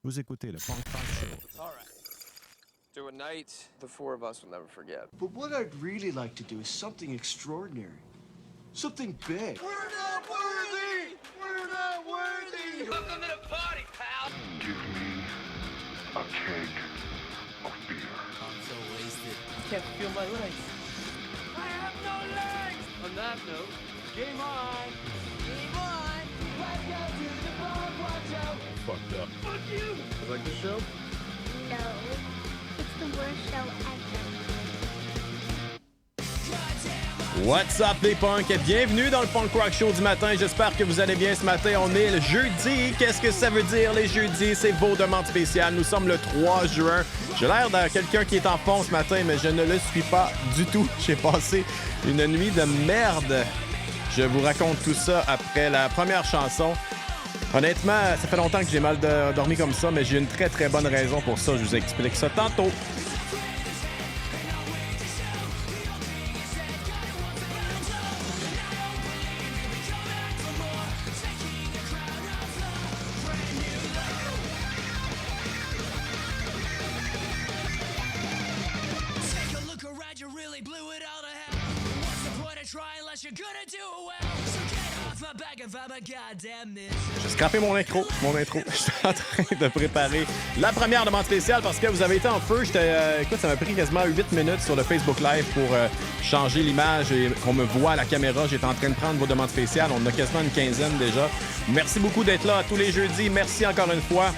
Vous écoutez le Punk Rock Show. All right. Do a night the four of us will never forget. But what I'd really like to do is something extraordinary. Something big. We're not worthy! We're not worthy! Welcome to the party, pal! Give me a keg of beer. I'm so wasted. I can't feel my legs. I have no legs! On that note, game on! Game on! Welcome to the Punk Rock Show! Fucked up. Fuck you! You like the show? No, it's the worst show ever. What's up les punks? Bienvenue dans le Punk Rock Show du matin. J'espère que vous allez bien ce matin. On est le jeudi. Qu'est-ce que ça veut dire les jeudis? C'est vos demandes spéciales. Nous sommes le 3 juin. J'ai l'air de quelqu'un qui est en fond ce matin, mais je ne le suis pas du tout. J'ai passé une nuit de merde. Je vous raconte tout ça après la première chanson. Honnêtement, ça fait longtemps que j'ai mal dormi comme ça, mais j'ai une très très bonne raison pour ça. Je vous explique ça tantôt. J'ai scrappé mon intro. J'étais en train de préparer la première demande spéciale parce que vous avez été en feu. Écoute, ça m'a pris quasiment 8 minutes sur le Facebook Live pour changer l'image et qu'on me voit à la caméra. J'étais en train de prendre vos demandes spéciales. On en a quasiment une quinzaine déjà. Merci beaucoup d'être là tous les jeudis. Merci encore une fois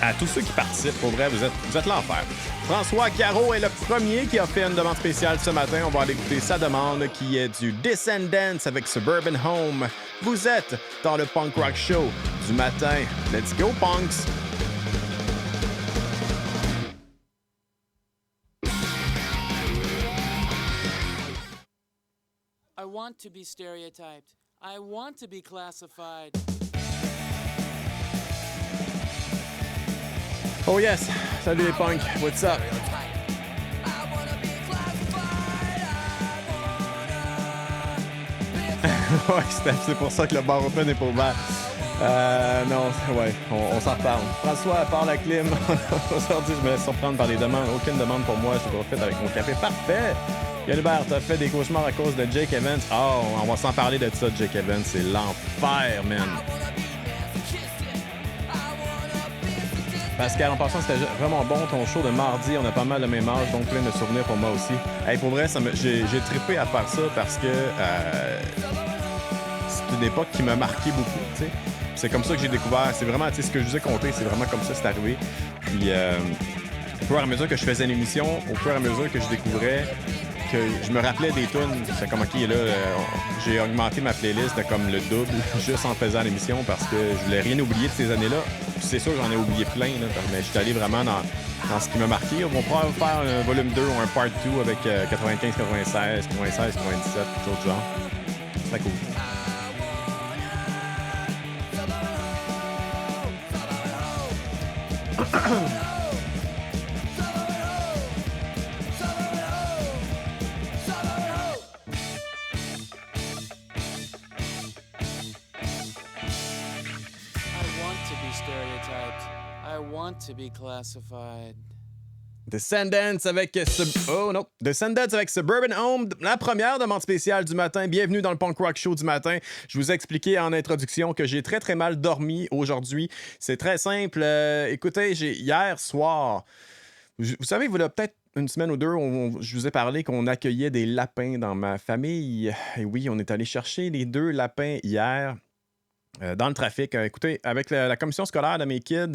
à tous ceux qui participent. Pour vrai, vous êtes l'enfer. François Caro est le premier qui a fait une demande spéciale ce matin. On va aller écouter sa demande qui est du Descendants avec Suburban Home. Vous êtes dans le Punk Rock Show du matin. Let's go, punks! I want to be stereotyped. I want to be classified. Oh yes! Salut les punks! What's up? Ouais, c'est pour ça que le bar open est pas ouvert. Non, ouais, on s'en reparle. François, part la clim. Aujourd'hui, je me laisse surprendre par les demandes. Aucune demande pour moi, je profite avec mon café. Parfait! Galibert, t'as fait des cauchemars à cause de Jake Evans. Oh, on va s'en parler de ça, Jake Evans. C'est l'enfer, man. Pascal, en passant, c'était vraiment bon ton show de mardi. On a pas mal le même âge, donc plein de souvenirs pour moi aussi. Hey, pour vrai, j'ai trippé à faire ça parce que c'est une époque qui m'a marqué beaucoup, tu sais. C'est comme ça que j'ai découvert. C'est vraiment, tu sais, ce que je vous ai conté, c'est vraiment comme ça c'est arrivé. Puis, au fur et à mesure que je faisais l'émission, au fur et à mesure que je découvrais, que je me rappelais des tunes, c'est comme, OK, là, j'ai augmenté ma playlist de comme le double juste en faisant l'émission parce que je voulais rien oublier de ces années-là. Puis c'est sûr, j'en ai oublié plein, là, mais je suis allé vraiment dans ce qui m'a marqué. On pourra faire un volume 2 ou un part 2 avec 95, 96, 96, 97, quelque chose du genre. C'est cool. I want to be classified. Descendants avec Suburban Home, la première demande spéciale du matin. Bienvenue dans le Punk Rock Show du matin. Je vous ai expliqué en introduction que j'ai très très mal dormi aujourd'hui. C'est très simple. Écoutez, hier soir, vous savez, il y a peut-être une semaine ou deux, je vous ai parlé qu'on accueillait des lapins dans ma famille. Et oui, on est allé chercher les 2 lapins hier. Dans le trafic. Écoutez, avec la commission scolaire de mes kids,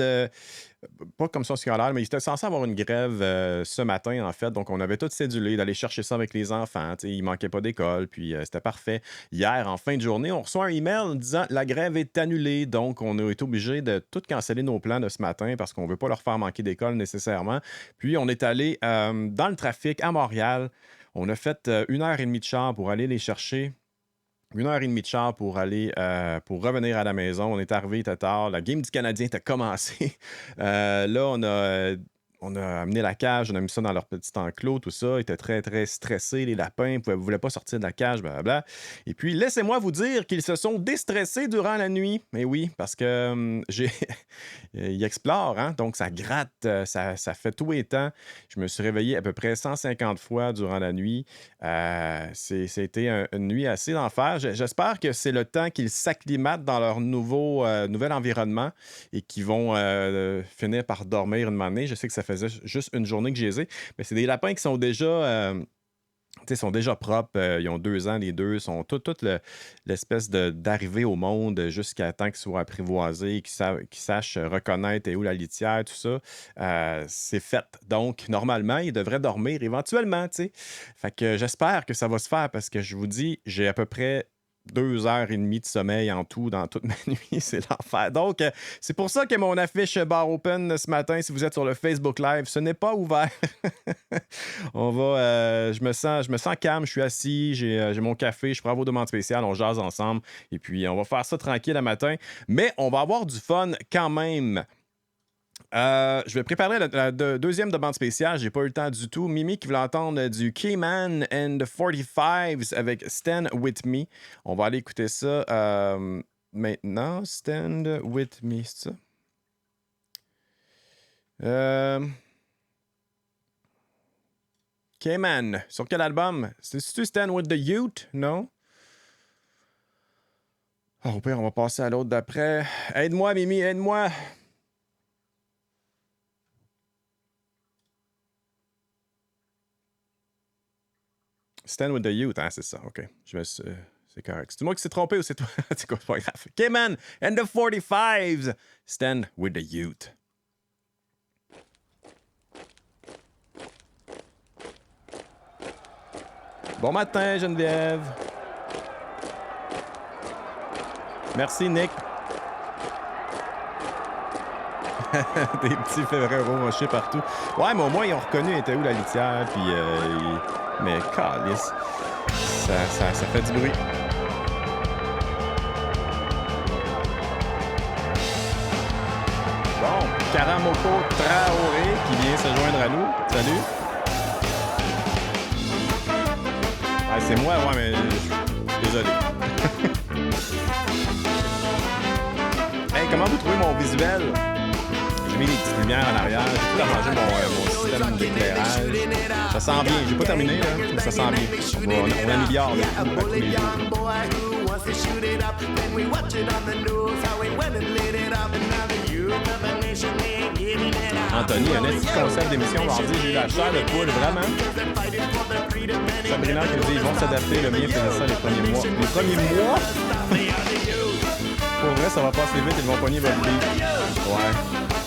pas commission scolaire, mais ils étaient censés avoir une grève ce matin, en fait. Donc, on avait tout cédulé d'aller chercher ça avec les enfants. T'sais, il manquait pas d'école, puis c'était parfait. Hier, en fin de journée, on reçoit un email disant la grève est annulée. Donc, on a été obligé de tout canceller nos plans de ce matin parce qu'on veut pas leur faire manquer d'école nécessairement. Puis, on est allé dans le trafic à Montréal. On a fait 1h30 de char pour aller les chercher. 1h30 de char pour aller pour revenir à la maison. On est arrivé, il était tard. La game du Canadien était commencée. Là, on a amené la cage, on a mis ça dans leur petit enclos, tout ça. Ils étaient très, très stressés, les lapins. Ils ne voulaient pas sortir de la cage, blablabla. Et puis, laissez-moi vous dire qu'ils se sont déstressés durant la nuit. Mais oui, parce que ils explorent, hein? Donc ça gratte, ça fait tout et temps. Je me suis réveillé à peu près 150 fois durant la nuit. C'était une nuit assez d'enfer. J'espère que c'est le temps qu'ils s'acclimatent dans leur nouvel environnement et qu'ils vont finir par dormir une matinée. Je sais que ça faisait juste une journée que je les ai, mais c'est des lapins qui sont déjà... sont déjà propres, ils ont 2 ans, les 2, sont toute l'espèce d'arrivée au monde jusqu'à temps qu'ils soient apprivoisés, qu'ils sachent reconnaître où la litière, tout ça. C'est fait. Donc, normalement, ils devraient dormir éventuellement, tu sais. Fait que j'espère que ça va se faire parce que je vous dis, j'ai à peu près 2h30 de sommeil en tout dans toute ma nuit, c'est l'enfer. Donc, c'est pour ça que mon affiche Bar Open ce matin, si vous êtes sur le Facebook Live, ce n'est pas ouvert. Je me sens calme, je suis assis, j'ai mon café, je prends vos demandes spéciales, on jase ensemble, et puis on va faire ça tranquille le matin. Mais on va avoir du fun quand même. Je vais préparer la deuxième demande spéciale. J'ai pas eu le temps du tout. Mimi qui veut entendre du K-Man and the 45s avec Stand With Me. On va aller écouter ça maintenant. Stand With Me, c'est ça? K-Man, sur quel album? C'est-tu Stand With the Youth? Non? Oh, au pire, on va passer à l'autre d'après. Aide-moi, Mimi, aide-moi! Stand With the Youth, hein, c'est ça, OK. C'est correct. C'est moi qui s'est trompé ou c'est toi? C'est quoi, c'est pas grave. K-Man and the 45s, Stand With the Youth. Bon matin, Geneviève. Merci, Nick. Des petits févriers rochers partout. Ouais, mais au moins, ils ont reconnu était où la litière, puis... Mais calice, ça fait du bruit. Bon, Karamoko Traoré qui vient se joindre à nous. Salut. Ah, c'est moi, ouais, mais désolé. Hey, comment vous trouvez mon visuel? J'ai mis des petites lumières en arrière. J'ai tout arrangé mon système d'éclairage. Ça sent bien. J'ai pas terminé, là, mais ça sent bien. On améliore le tout tous les jours. Anthony, un petit concept d'émission mardi. J'ai eu la chair de poule, vraiment. Sabrina qui dit ils vont s'adapter. Le mien faisait ça les premiers mois. Les premiers mois? Pour vrai, ça va passer vite. Ils vont pogner votre vie. Ouais.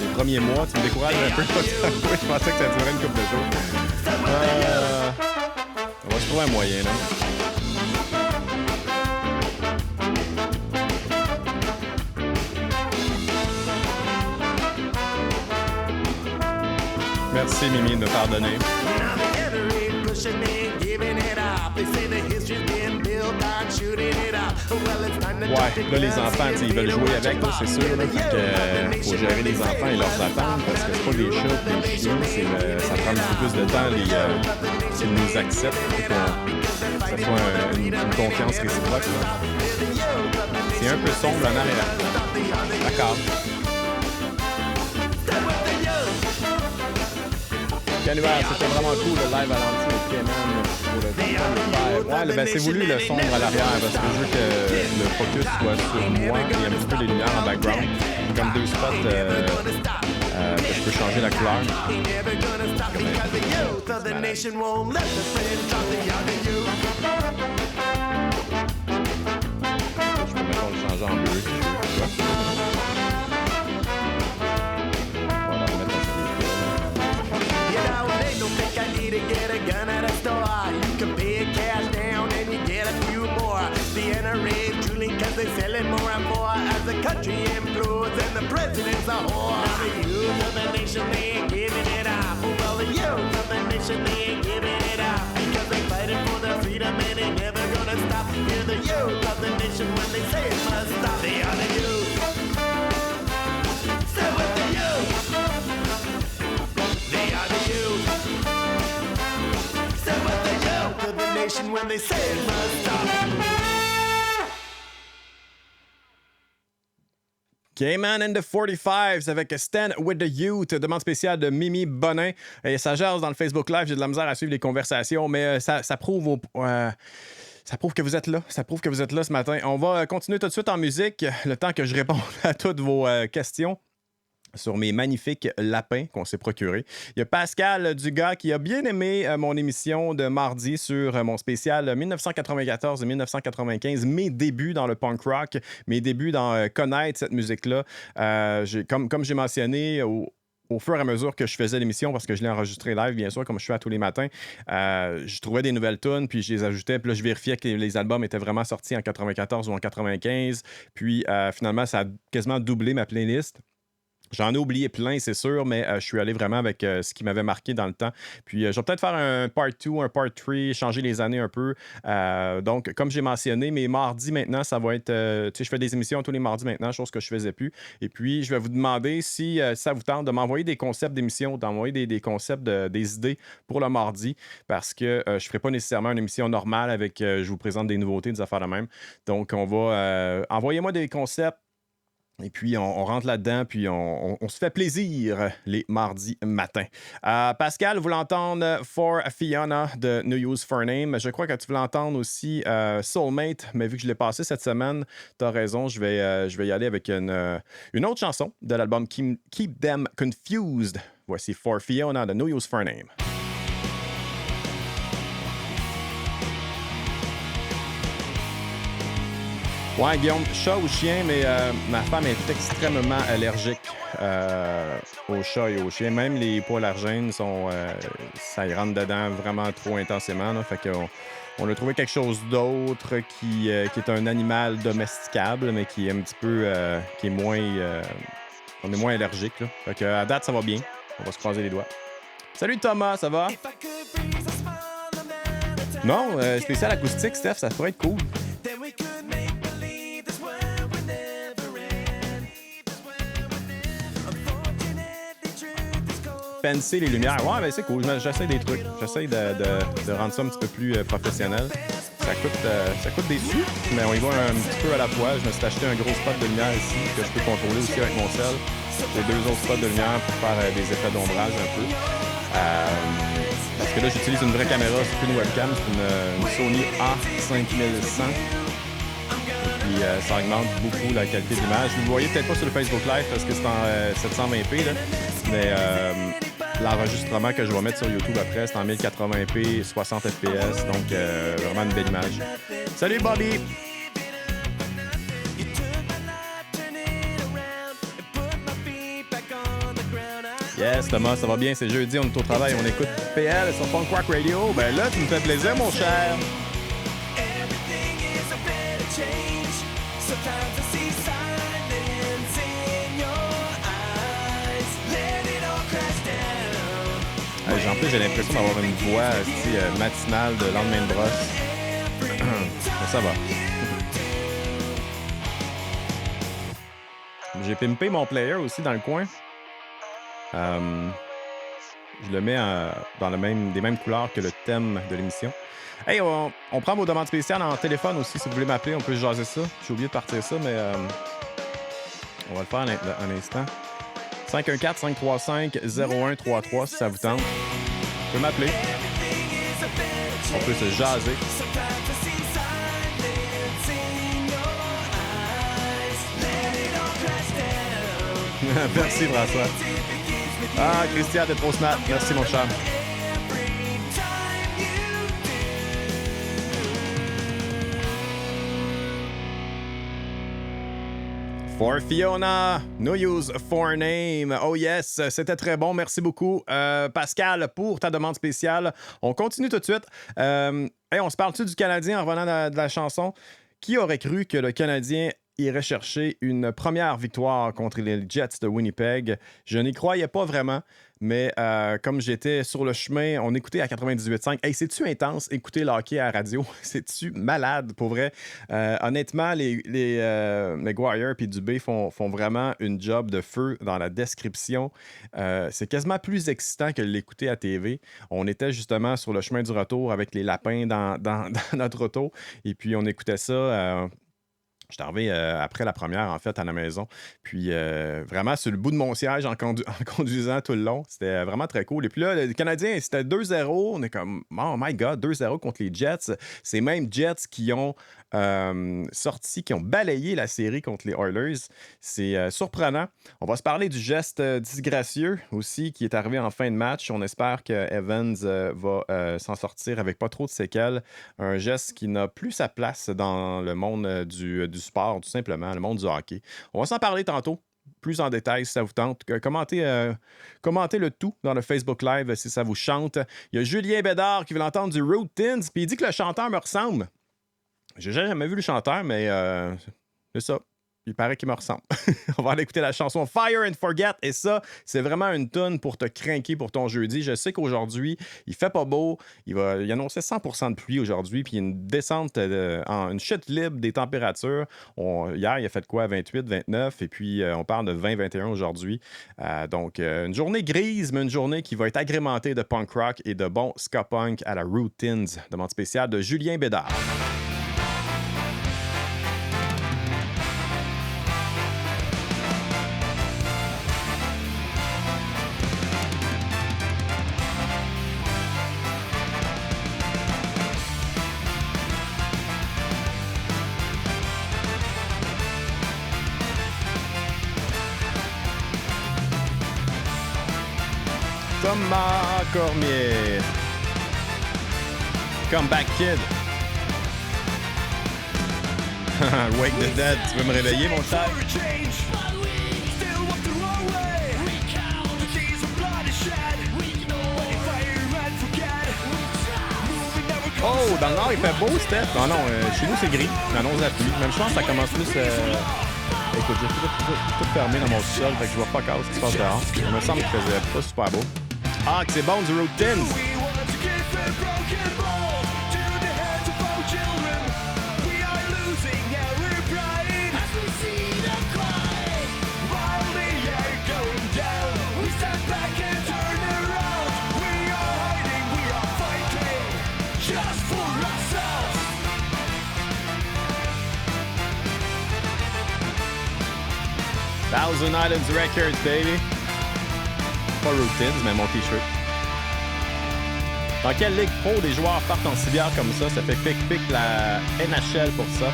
Les premiers mois, tu me décourages un peu. Je pensais que ça durait une couple de jours. On va se trouver un moyen, là. Merci, Mimi, de me pardonner. Ouais, là, les enfants, ils veulent jouer avec, là, c'est sûr. Là, fait que, faut gérer les enfants et leurs attentes parce que c'est pas des chats ou des chiens. Ça prend un petit peu plus de temps qu'ils nous acceptent pour que ça soit une confiance réciproque. Là. C'est un peu sombre en arrière. D'accord. Canuaire, c'était vraiment cool le live à l'anti au Cayman pour le 25. Ouais, ben, c'est voulu le sombre à l'arrière parce que je veux que le focus soit sur moi et un petit peu les lumières en background. Comme deux spots que je peux changer la couleur. Je peux mettons le changer en bleu si je veux. Voilà, on va mettre they selling more and more as the country improves and the president's a whore. Now the youth of the nation, they ain't giving it up. Well, the youth of the nation, they ain't giving it up because they fighting for their freedom and they never gonna stop. Hear the youth of the nation when they say it must stop. They are the youth. Stay with the youth. They are the youth. Stay with the youth of the nation when they say it must stop. Cayman and the 45s avec Stand with the Youth, demande spéciale de Mimi Bonin. Et ça jase dans le Facebook Live, j'ai de la misère à suivre les conversations, mais ça prouve ça prouve que vous êtes là. Ça prouve que vous êtes là ce matin. On va continuer tout de suite en musique, le temps que je réponde à toutes vos questions sur mes magnifiques lapins qu'on s'est procurés. Il y a Pascal Dugas qui a bien aimé mon émission de mardi sur mon spécial 1994 et 1995, mes débuts dans le punk rock, mes débuts dans connaître cette musique-là. Comme j'ai mentionné au fur et à mesure que je faisais l'émission, parce que je l'ai enregistré live, bien sûr, comme je fais à tous les matins, je trouvais des nouvelles tunes, puis je les ajoutais, puis là, je vérifiais que les albums étaient vraiment sortis en 94 ou en 95, puis finalement, ça a quasiment doublé ma playlist. J'en ai oublié plein, c'est sûr, mais je suis allé vraiment avec ce qui m'avait marqué dans le temps. Puis je vais peut-être faire un part 2, un part 3, changer les années un peu. Donc, comme j'ai mentionné, mes mardis maintenant, ça va être... tu sais, je fais des émissions tous les mardis maintenant, chose que je faisais plus. Et puis, je vais vous demander si ça vous tente de m'envoyer des concepts d'émissions, d'envoyer des concepts, des idées pour le mardi, parce que je ne ferai pas nécessairement une émission normale avec... je vous présente des nouveautés, des affaires de même. Donc, on va... envoyez-moi des concepts. Et puis, on rentre là-dedans, puis on se fait plaisir les mardis matins. Pascal, vous l'entendre For Fiona de No Use for Name. Je crois que tu veux l'entendre aussi Soulmate, mais vu que je l'ai passé cette semaine, tu as raison, je vais y aller avec une autre chanson de l'album Keep Them Confused. Voici For Fiona de No Use for Name. Ouais, Guillaume, chat ou chien, mais ma femme est extrêmement allergique aux chats et aux chiens. Même les poils allergènes ça y rentre dedans vraiment trop intensément. Là. Fait qu'on a trouvé quelque chose d'autre qui est un animal domesticable, mais qui est un petit peu, qui est moins, on est moins allergique. Là. Fait que à date, ça va bien. On va se croiser les doigts. Salut Thomas, ça va? Non, spécial acoustique, Steph, ça pourrait être cool. Penser les lumières. Ouais, ben c'est cool. J'essaie des trucs. J'essaie de rendre ça un petit peu plus professionnel. Ça coûte des sous, mais on y va un petit peu à la fois. Je me suis acheté un gros spot de lumière ici que je peux contrôler aussi avec mon cell. J'ai 2 autres spots de lumière pour faire des effets d'ombrage un peu. Parce que là, j'utilise une vraie caméra, c'est plus une webcam. C'est une Sony A5100. Puis ça augmente beaucoup la qualité de l'image. Vous ne voyez peut-être pas sur le Facebook Live parce que c'est en 720p, là. Mais l'enregistrement que je vais mettre sur YouTube après, c'est en 1080p, 60 fps. Donc, vraiment une belle image. Salut, Bobby! Yes, Thomas, ça va bien. C'est jeudi, on est au travail. On écoute PL sur Punk Rock Radio. Ben là, tu me fais plaisir, mon cher. En plus, j'ai l'impression d'avoir une voix matinale de lendemain de brosse. Mais ça va. J'ai pimpé mon player aussi dans le coin. Je le mets dans des mêmes couleurs que le thème de l'émission. Hey, on prend vos demandes spéciales en téléphone aussi. Si vous voulez m'appeler, on peut jaser ça. J'ai oublié de partir ça, mais on va le faire un instant. 514-535-0133 si ça vous tente. peux m'appeler. On peut se jaser. Merci, François. Ah, Christian, t'es trop smart. Merci, mon chum. For Fiona, no use for name. Oh yes, c'était très bon. Merci beaucoup, Pascal, pour ta demande spéciale. On continue tout de suite. Hey, on se parle-tu du Canadien en revenant de la chanson? Qui aurait cru que le Canadien irait chercher une première victoire contre les Jets de Winnipeg? Je n'y croyais pas vraiment, mais comme j'étais sur le chemin, on écoutait à 98.5. Hey, c'est-tu intense, écouter le hockey à la radio? C'est-tu malade, pour vrai? Honnêtement, les Maguire et Dubé font vraiment une job de feu dans la description. C'est quasiment plus excitant que l'écouter à TV. On était justement sur le chemin du retour avec les lapins dans notre auto, et puis on écoutait ça... Je suis arrivé après la première, en fait, à la maison. Puis, vraiment, sur le bout de mon siège en conduisant tout le long. C'était vraiment très cool. Et puis là, les Canadiens, c'était 2-0. On est comme, oh my God, 2-0 contre les Jets. C'est même Jets qui ont qui ont balayé la série contre les Oilers. C'est surprenant. On va se parler du geste disgracieux aussi qui est arrivé en fin de match. On espère que Evans va s'en sortir avec pas trop de séquelles. Un geste qui n'a plus sa place dans le monde du sport, tout simplement, le monde du hockey. On va s'en parler tantôt. Plus en détail si ça vous tente. Commentez le tout dans le Facebook Live si ça vous chante. Il y a Julien Bédard qui veut l'entendre du Rootins, puis il dit que le chanteur me ressemble. J'ai jamais vu le chanteur, mais c'est ça. Il paraît qu'il me ressemble. On va aller écouter la chanson Fire and Forget. Et ça, c'est vraiment une toune pour te craquer pour ton jeudi. Je sais qu'aujourd'hui, il fait pas beau. Il annonçait 100% de pluie aujourd'hui. Puis une descente, une chute libre des températures. Hier, il a fait quoi? 28, 29. Et puis, on parle de 20, 21 aujourd'hui. Donc, une journée grise, mais une journée qui va être agrémentée de punk rock et de bon ska punk à la Rootins. Demande spéciale de Julien Bédard. Thomas Cormier. Comeback Kid. Wake the Dead. Tu veux me réveiller, mon cher? Oh, dans le nord, il fait beau, Steph. Non, chez nous, c'est gris. Il annonce la pluie. Même chance, ça commence plus... Écoute, j'ai tout fermé dans mon sol, fait que je vois pas ce qui se passe dehors. Il me semble qu'il faisait pas super beau. Ah, que c'est bon, du Rootins! Thousand Islands Records, baby! Pas Rootins, mais mon t-shirt. Dans quelle ligue pro des joueurs partent en civière comme ça? Ça fait pic la NHL pour ça.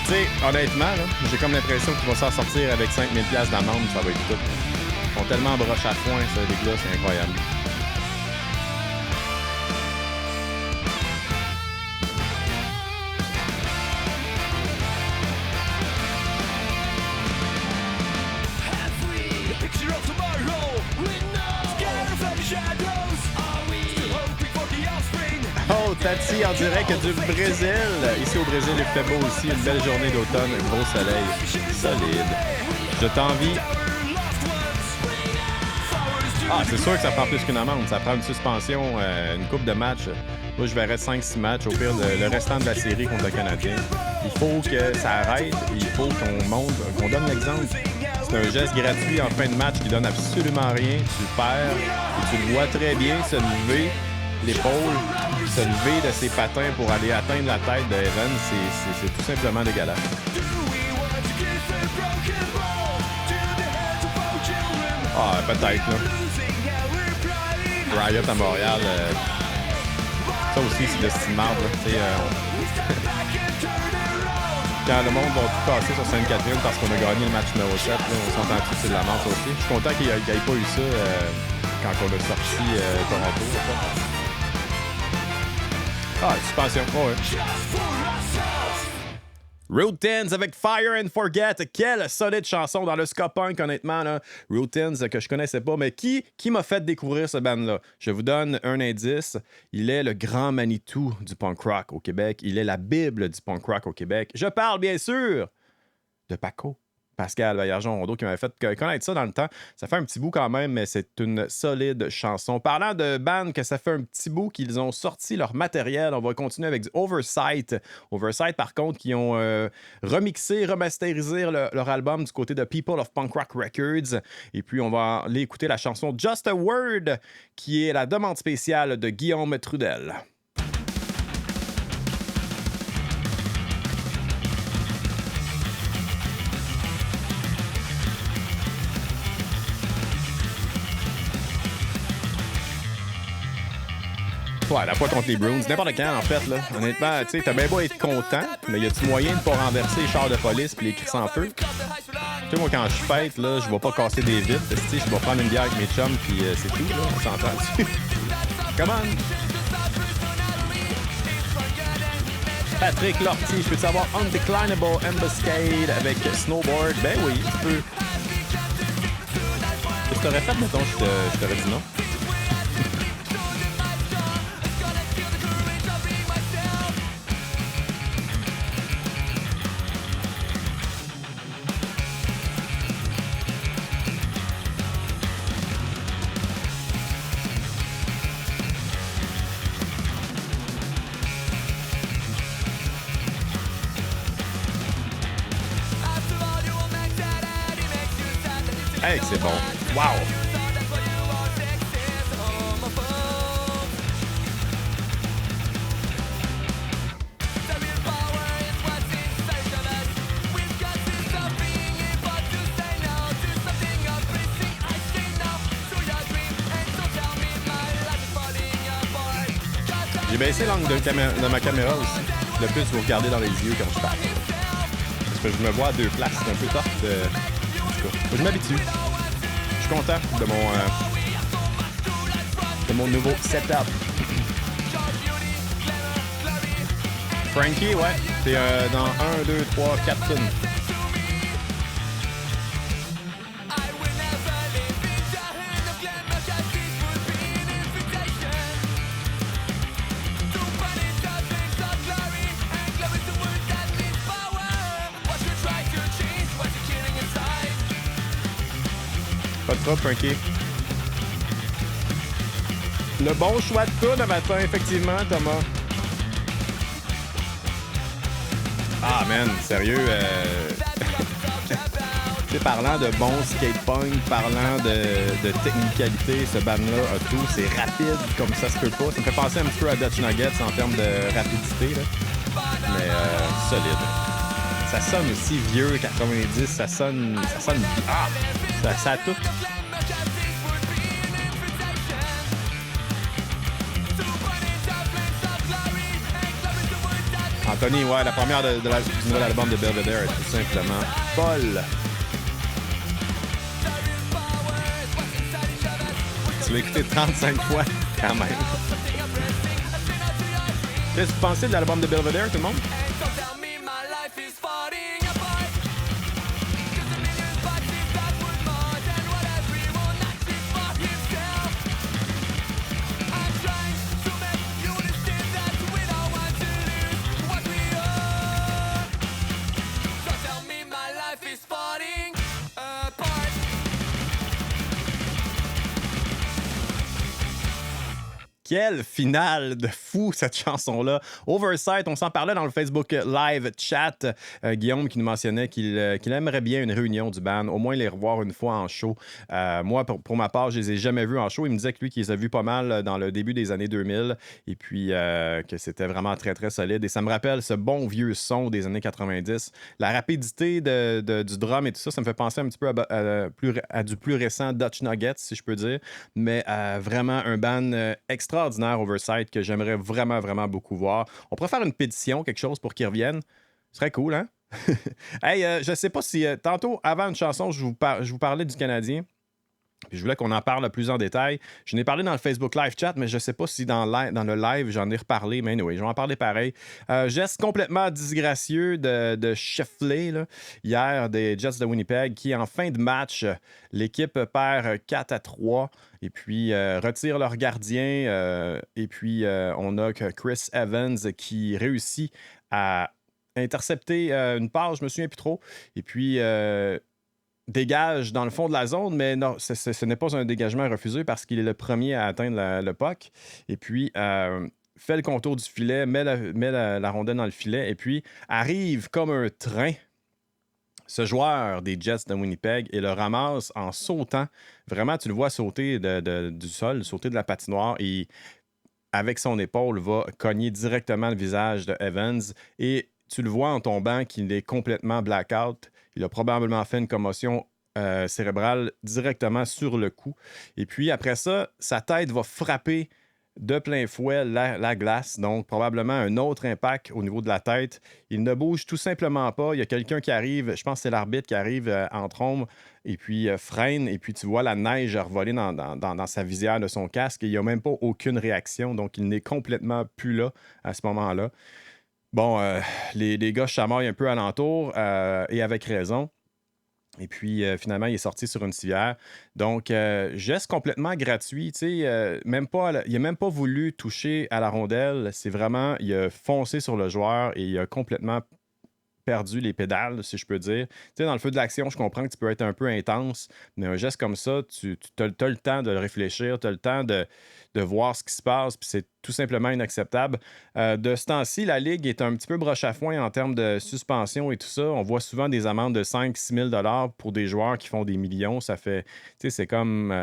Tu sais, honnêtement, là, j'ai comme l'impression qu'il va s'en sortir avec 5 000$ d'amende, ça va être tout. Ils sont tellement broches à foin, ça, les gars, c'est incroyable. Oh, Tati en direct du Brésil. Ici au Brésil, il fait beau aussi. Une belle journée d'automne, un gros soleil. Solide. Je t'envie. Ah, c'est sûr que ça prend plus qu'une amende. Ça prend une suspension, une coupe de matchs. Moi, je verrais 5-6 matchs au pire le restant de la série contre le Canadien. Il faut que ça arrête. Il faut qu'on montre, qu'on donne l'exemple. C'est un geste gratuit en fin de match qui donne absolument rien. Tu perds et tu le vois très bien se lever l'épaule, se lever de ses patins pour aller atteindre la tête de Evans. C'est tout simplement dégueulasse. Ah, peut-être, là. Riot à Montréal, ça aussi, c'est de style marde. Quand le monde va tout casser sur Sainte-Catherine parce qu'on a gagné le match numéro 7, là, on s'entend tous, c'est de la merde, ça aussi. Je suis content qu'il n'y ait pas eu ça quand on a sorti Toronto. Ah, suspension. Oh, ouais. Rootins avec Fire and Forget. Quelle solide chanson dans le ska punk, honnêtement. Là. Rootins, que je connaissais pas, mais qui m'a fait découvrir ce band-là? Je vous donne un indice. Il est le grand Manitou du punk rock au Québec. Il est la Bible du punk rock au Québec. Je parle, bien sûr, de Paco. Pascal Baillargeon-Rondeau qui m'avait fait connaître ça dans le temps. Ça fait un petit bout quand même, mais c'est une solide chanson. Parlant de band que ça fait un petit bout qu'ils ont sorti leur matériel, on va continuer avec du Oversight. Oversight, par contre, qui ont remixé, remasterisé leur album du côté de People of Punk Rock Records. Et puis, on va aller écouter la chanson Just a Word, qui est la demande spéciale de Guillaume Trudel. Ouais, la fois contre les Bruins, n'importe quand, en fait, là. Honnêtement, tu sais, t'as bien beau être content, mais y a-tu moyen de pas renverser les chars de police puis les cris sans feu? Tu sais, moi, quand je fête, là, je vais pas casser des vitres. Tu sais, je vais prendre une bière avec mes chums puis c'est tout, là. On s'entend dessus. Come on! Patrick Lortie, je peux te savoir Undeclinable Ambuscade avec Snowboard? Ben oui, tu peux. Qu'est-ce que t'aurais fait, mettons, je t'aurais dit non? Hey, c'est bon. Wow! J'ai baissé l'angle de ma caméra aussi. Le plus, vous regardez dans les yeux quand je parle. Parce que je me vois à deux places. C'est un peu tough de... Faut que je m'habitue. Je suis content de mon nouveau setup. Frankie, ouais. C'est dans 1, 2, 3, 4 tunes. Pas de trop, Frankie. Le bon choix de tune le matin, effectivement, Thomas. Ah, man, sérieux. Tu sais, parlant de bon skate-punk, parlant de technicalité, ce band-là a tout. C'est rapide, comme ça se peut pas. Ça me fait penser un petit peu à Dutch Nuggets en termes de rapidité, là. Mais solide. Ça sonne aussi vieux, 90. Ça sonne... Ah! Ça a tout. Anthony, ouais, la première du nouvel album de Belvedere est tout simplement folle. Tu l'as écouté 35 fois, quand même. Qu'est-ce que vous pensez de l'album de Belvedere, tout le monde? quelle finale de fou cette chanson-là. Oversight, on s'en parlait dans le Facebook Live chat. Guillaume qui nous mentionnait qu'il aimerait bien une réunion du band, au moins les revoir une fois en show. Moi, pour ma part, je les ai jamais vus en show. Il me disait que lui, qu'il les a vus pas mal dans le début des années 2000 et puis que c'était vraiment très, très solide. Et ça me rappelle ce bon vieux son des années 90. La rapidité du drum et tout ça, ça me fait penser un petit peu à du plus récent Dutch Nuggets, si je peux dire. Mais vraiment un band extraordinaire, Oversight, que j'aimerais vraiment, vraiment beaucoup voir. On pourrait faire une pétition, quelque chose pour qu'ils reviennent. Ce serait cool, hein? Hey, je sais pas si... tantôt, avant une chanson, je vous parlais du Canadien. Puis je voulais qu'on en parle plus en détail. Je n'ai parlé dans le Facebook Live chat, mais je ne sais pas si dans le live, j'en ai reparlé. Mais anyway, je vais en parler pareil. Geste complètement disgracieux de Shifley, là, hier, des Jets de Winnipeg, qui, en fin de match, l'équipe perd 4-3 et puis retire leur gardien. Et puis, on a que Chris Evans qui réussit à intercepter une passe, je me souviens plus trop. Et puis... dégage dans le fond de la zone, mais non, ce n'est pas un dégagement refusé parce qu'il est le premier à atteindre le puck. Et puis, fait le contour du filet, met la rondelle dans le filet et puis arrive comme un train ce joueur des Jets de Winnipeg et le ramasse en sautant. Vraiment, tu le vois sauter du sol, sauter de la patinoire et avec son épaule, va cogner directement le visage de Evans et tu le vois en tombant qu'il est complètement blackout. Il a probablement fait une commotion cérébrale directement sur le cou. Et puis, après ça, sa tête va frapper de plein fouet la glace. Donc, probablement un autre impact au niveau de la tête. Il ne bouge tout simplement pas. Il y a quelqu'un qui arrive, je pense que c'est l'arbitre qui arrive en trombe et puis freine. Et puis, tu vois la neige revoler dans sa visière de son casque. Et il n'y a même pas aucune réaction. Donc, il n'est complètement plus là à ce moment-là. Bon, les gars chamaillent un peu alentour et avec raison. Et puis, finalement, il est sorti sur une civière. Donc, geste complètement gratuit. Tu sais, il n'a même pas voulu toucher à la rondelle. C'est vraiment, il a foncé sur le joueur et il a complètement perdu les pédales, si je peux dire. Tu sais, dans le feu de l'action, je comprends que tu peux être un peu intense, mais un geste comme ça, tu as le temps de réfléchir, tu as le temps de voir ce qui se passe, puis c'est tout simplement inacceptable. De ce temps-ci, la Ligue est un petit peu broche à foin en termes de suspension et tout ça. On voit souvent des amendes de 5-6 000 $ pour des joueurs qui font des millions. Ça fait, tu sais, c'est comme...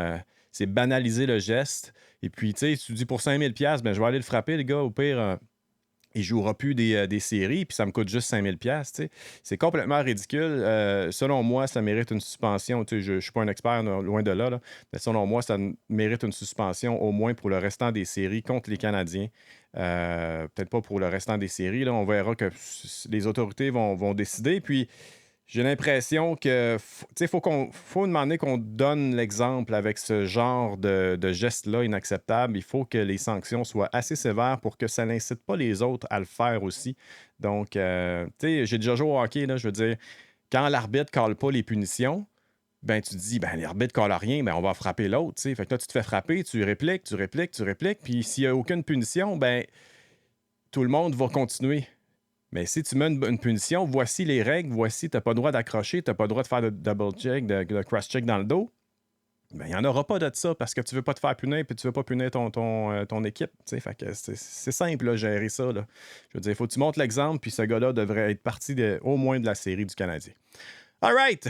c'est banaliser le geste. Et puis, tu sais, tu dis pour 5 000 $, ben je vais aller le frapper, les gars, au pire... il ne jouera plus des séries, puis ça me coûte juste 5 000 $. C'est complètement ridicule. Selon moi, ça mérite une suspension. Je ne suis pas un expert, loin de là, mais selon moi, ça mérite une suspension au moins pour le restant des séries contre les Canadiens. Peut-être pas pour le restant des séries. Là. On verra que les autorités vont décider. Puis, j'ai l'impression que faut demander qu'on donne l'exemple avec ce genre de geste-là inacceptable. Il faut que les sanctions soient assez sévères pour que ça n'incite pas les autres à le faire aussi. Donc, j'ai déjà joué au hockey, là, je veux dire, quand l'arbitre ne cale pas les punitions, ben tu te dis, ben l'arbitre ne cale rien, ben on va frapper l'autre. T'sais. Fait que là, tu te fais frapper, tu répliques, puis s'il n'y a aucune punition, ben tout le monde va continuer. Mais si tu mets une punition, voici les règles, voici, tu n'as pas le droit d'accrocher, tu n'as pas le droit de faire de double-check, de cross-check dans le dos, bien, il n'y en aura pas de ça parce que tu ne veux pas te faire punir et tu ne veux pas punir ton équipe. Fait que c'est simple, là, gérer ça. Là. Je veux dire, il faut que tu montres l'exemple, puis ce gars-là devrait être parti au moins de la série du Canadien. All right!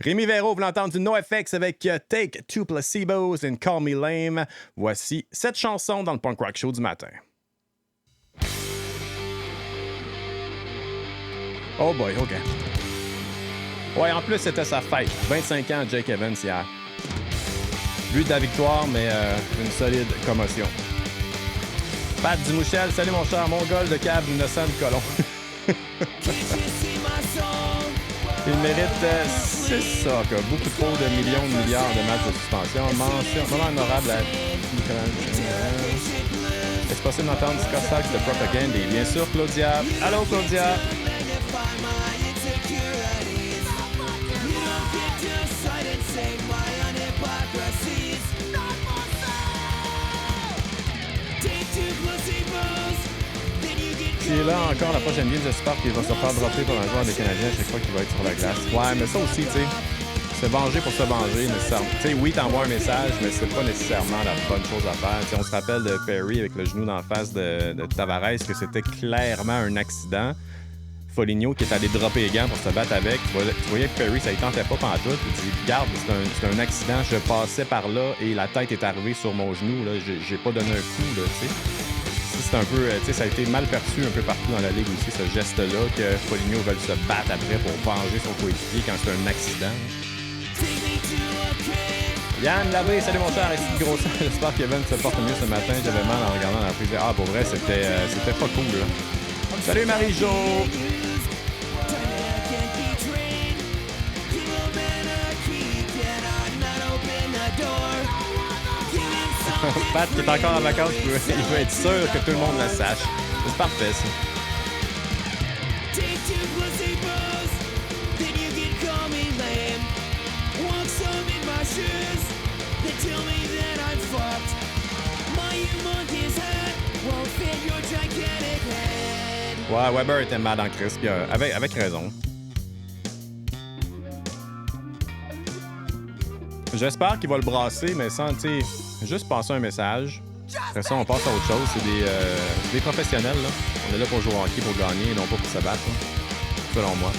Rémi Véro, vous l'entendez du NoFX avec Take Two Placebos and Call Me Lame. Voici cette chanson dans le Punk Rock Show du matin. Oh boy, OK. Ouais, en plus, c'était sa fête. 25 ans, Jake Evans, hier. But de la victoire, mais une solide commotion. Pat Dumouchel, salut mon cher mongol de Cab Innocent de Colomb. Il mérite, c'est ça, quoi. Beaucoup trop de millions de milliards de matchs de suspension. Moment honorable à est-ce possible d'entendre Scott Sachs de Propaganda? Et bien sûr, Claudia. Allô, Claudia? Qui est là encore la prochaine game, j'espère qu'il va se faire dropper par un joueur des Canadiens chaque fois qu'il va être sur la glace. Ouais, mais ça aussi, tu sais, se venger pour se venger, nécessairement. Tu sais, oui, t'envoies un message, mais c'est pas nécessairement la bonne chose à faire. T'sais, on se rappelle de Perry avec le genou d'en face de Tavares, que c'était clairement un accident. Foligno qui est allé dropper les gants pour se battre avec. Tu voyais que Perry, ça ne tentait pas pantoute. Il dit, regarde, c'est un accident, je passais par là et la tête est arrivée sur mon genou. Là. J'ai pas donné un coup, là, tu sais. C'est un peu, tu sais, ça a été mal perçu un peu partout dans la ligue aussi, ce geste-là, que Foligno veut se battre après pour venger son coéquipier quand c'est un accident. Yann Labbé, salut mon cher, ici gros sang. J'espère que Kevin se porte mieux ce matin. J'avais mal en regardant la prise. Ah, pour vrai, c'était pas cool, là. Salut Marie-Jo! Pat qui est encore en vacances, il veut être sûr que tout le monde le sache. C'est parfait, ça. Ouais, Weber était mad en crise, puis avec raison. J'espère qu'il va le brasser, mais sans, tu sais, juste passer un message. Après ça, on passe à autre chose. C'est des professionnels, là. On est là pour jouer au hockey, pour gagner, et non pas pour se battre, là. Selon moi.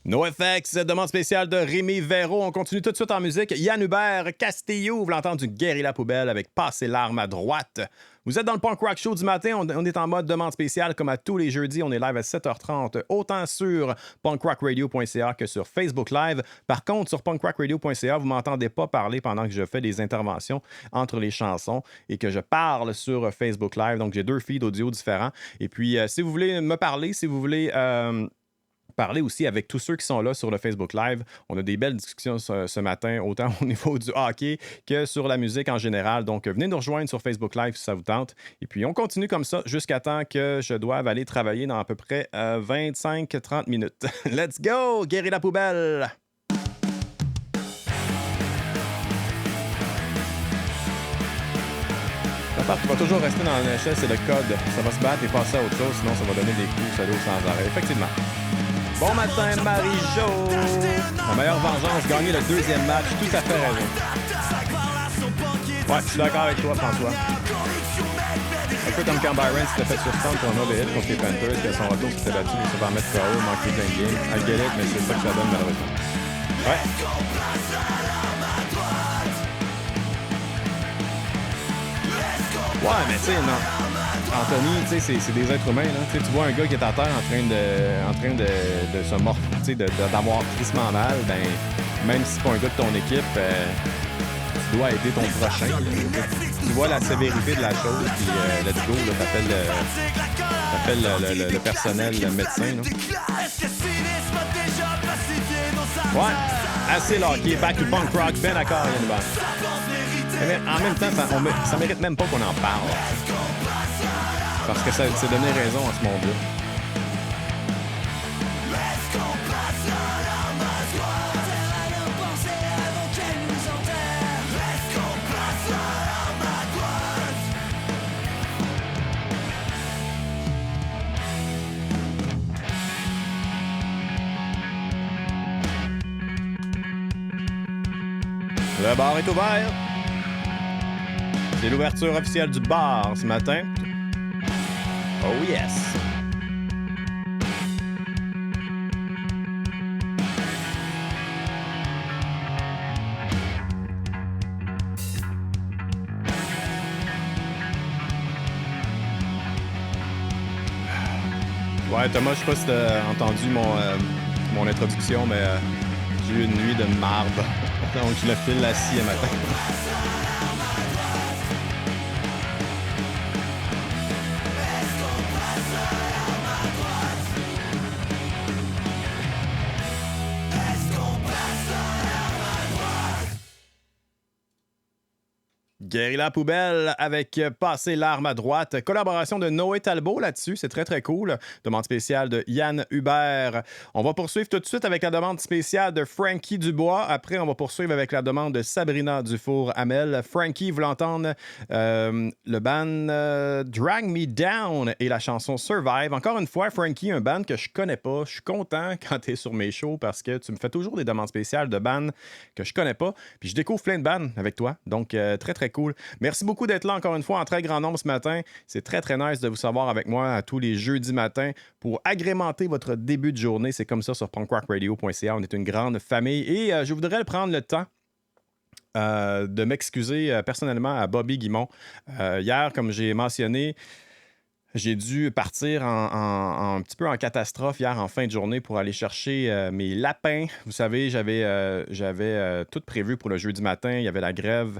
NoFX, demande spéciale de Rémi Véro. On continue tout de suite en musique. Yann Hubert Castillo, vous l'entendez du Guérilla Poubelle avec Passer l'arme à droite. Vous êtes dans le Punk Rock Show du matin. On est en mode demande spéciale comme à tous les jeudis. On est live à 7h30, autant sur punkrockradio.ca que sur Facebook Live. Par contre, sur punkrockradio.ca, vous ne m'entendez pas parler pendant que je fais des interventions entre les chansons et que je parle sur Facebook Live. Donc, j'ai 2 feeds audio différents. Et puis, si vous voulez me parler, si vous voulez... parler aussi avec tous ceux qui sont là sur le Facebook Live. On a des belles discussions ce matin, autant au niveau du hockey que sur la musique en général. Donc, venez nous rejoindre sur Facebook Live si ça vous tente. Et puis, on continue comme ça jusqu'à temps que je doive aller travailler dans à peu près 25-30 minutes. Let's go! Guérir la poubelle! La part qui va toujours rester dans la NHL, c'est le code. Ça va se battre et passer à autre chose, sinon ça va donner des coups salaud sans arrêt. Effectivement. Bon matin, Marie-Jo! La meilleure vengeance, gagner le 2e match, tout à fait raison. Ouais, je suis d'accord avec toi, François. Un peu comme quand Byron s'était fait surprendre pour un mauvais hit contre les Panthers, puis à son retour s'était battu, il s'est pas mettre KO, manqué plein de games. I get it, mais c'est ça que ça donne malheureusement. Ouais. Ouais, mais tu sais, non. Anthony, tu sais, c'est des êtres humains, là. Tu vois un gars qui est à terre en train de se mordre, tu sais, d'avoir tristement mal, ben, même si c'est pas un gars de ton équipe, tu dois aider ton prochain. Tu vois la sévérité de la chose, puis let's go, là, t'appelles le personnel, le médecin, là. Ouais, assez hockey, back to punk rock, ben d'accord, Yann Hubert. Mais en même temps, ça mérite même pas qu'on en parle. Parce que ça s'est donné raison à ce monde-là. Le bar est ouvert. C'est l'ouverture officielle du bar ce matin. Oh yes! Ouais, Thomas, je sais pas si t'as entendu mon introduction, mais j'ai eu une nuit de marde. Donc, je le file assis un matin. Guérilla Poubelle avec Passer l'arme à droite. Collaboration de Noé Talbot là-dessus. C'est très, très cool. Demande spéciale de Yann Hubert. On va poursuivre tout de suite avec la demande spéciale de Frankie Dubois. Après, on va poursuivre avec la demande de Sabrina Dufour-Hamel. Frankie voulait entendre le band Drag Me Down et la chanson Survive. Encore une fois, Frankie, un band que je connais pas. Je suis content quand tu es sur mes shows parce que tu me fais toujours des demandes spéciales de bands que je connais pas. Puis je découvre plein de bands avec toi. Donc, très, très cool. Merci beaucoup d'être là encore une fois en très grand nombre ce matin. C'est très, très nice de vous savoir avec moi tous les jeudis matins pour agrémenter votre début de journée. C'est comme ça sur punkrockradio.ca. On est une grande famille et je voudrais prendre le temps de m'excuser personnellement à Bobby Guimont. Hier, comme j'ai mentionné, j'ai dû partir un petit peu en catastrophe hier en fin de journée pour aller chercher mes lapins. Vous savez, j'avais tout prévu pour le jeudi matin. Il y avait la grève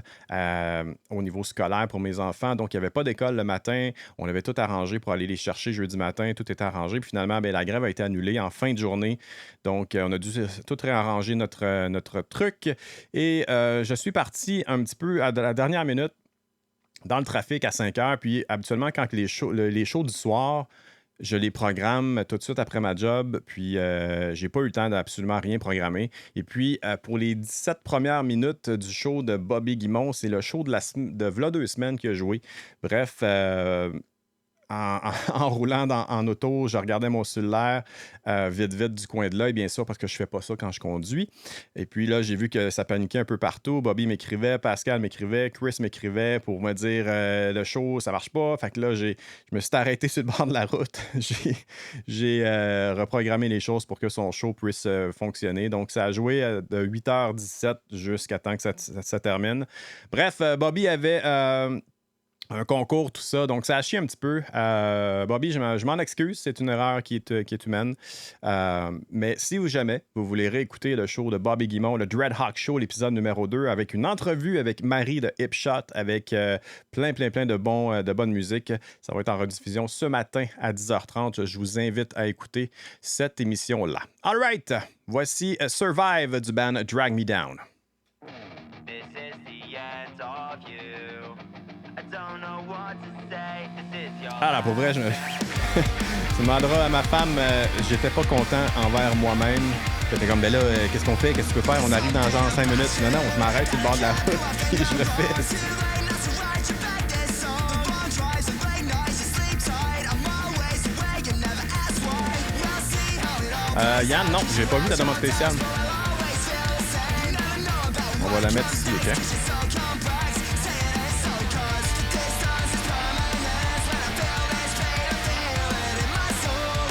au niveau scolaire pour mes enfants. Donc, il n'y avait pas d'école le matin. On avait tout arrangé pour aller les chercher jeudi matin. Tout était arrangé. Puis finalement, la grève a été annulée en fin de journée. Donc, on a dû tout réarranger notre truc. Et je suis parti un petit peu à la dernière minute dans le trafic à 5 heures. Puis habituellement, quand les shows du soir, je les programme tout de suite après ma job. Puis j'ai pas eu le temps d'absolument rien programmer. Et puis pour les 17 premières minutes du show de Bobby Guimont, c'est le show de v'là 2 semaines qu'il a joué. Bref, en roulant en auto, je regardais mon cellulaire vite du coin de l'œil, bien sûr, parce que je fais pas ça quand je conduis. Et puis là, j'ai vu que ça paniquait un peu partout. Bobby m'écrivait, Pascal m'écrivait, Chris m'écrivait pour me dire le show, ça marche pas. Fait que là, je me suis arrêté sur le bord de la route. J'ai reprogrammé les choses pour que son show puisse fonctionner. Donc, ça a joué de 8h17 jusqu'à temps que ça termine. Bref, Bobby avait un concours, tout ça. Donc, ça a chié un petit peu. Bobby, je m'en excuse. C'est une erreur qui est humaine. Mais si ou jamais vous voulez réécouter le show de Bobby Guimont, le Dreadhawk Show, l'épisode numéro 2, avec une entrevue avec Marie de Hipshot, avec plein de bonne musique, ça va être en rediffusion ce matin à 10h30. Je vous invite à écouter cette émission-là. All right! Voici Survive du band Drag Me Down. Ah là, pour vrai, tu demanderas à ma femme, j'étais pas content envers moi-même. J'étais comme, ben là, qu'est-ce qu'on fait? Qu'est-ce que tu peux faire? On arrive dans genre 5 minutes. Non, je m'arrête sur le bord de la route et je le fais. Yann, non, j'ai pas vu la demande spéciale. On va la mettre ici, OK?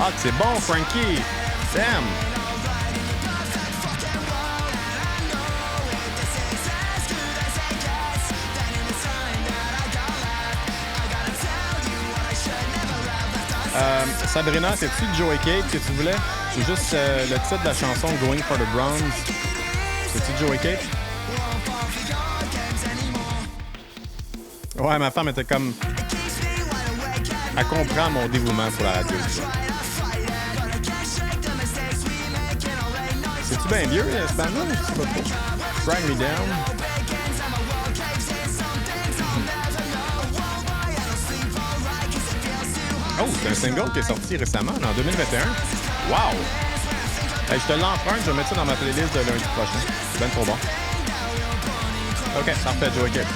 Ah, c'est bon, Frankie! Damn! Sabrina, c'est-tu Joey Cake que tu voulais? C'est juste le titre de la chanson Going for the Bronze. C'est-tu Joey Cake? Ouais, ma femme était comme... Elle comprend mon dévouement pour la radio. C'est-tu bien vieux, ce band-là? Je sais pas trop. Drag Me Down. Oh, c'est un single qui est sorti récemment, en 2021. Wow! Hey, je te l'emprunte, je vais mettre ça dans ma playlist de lundi prochain. C'est bien trop bon. OK, parfait, Joey Cake.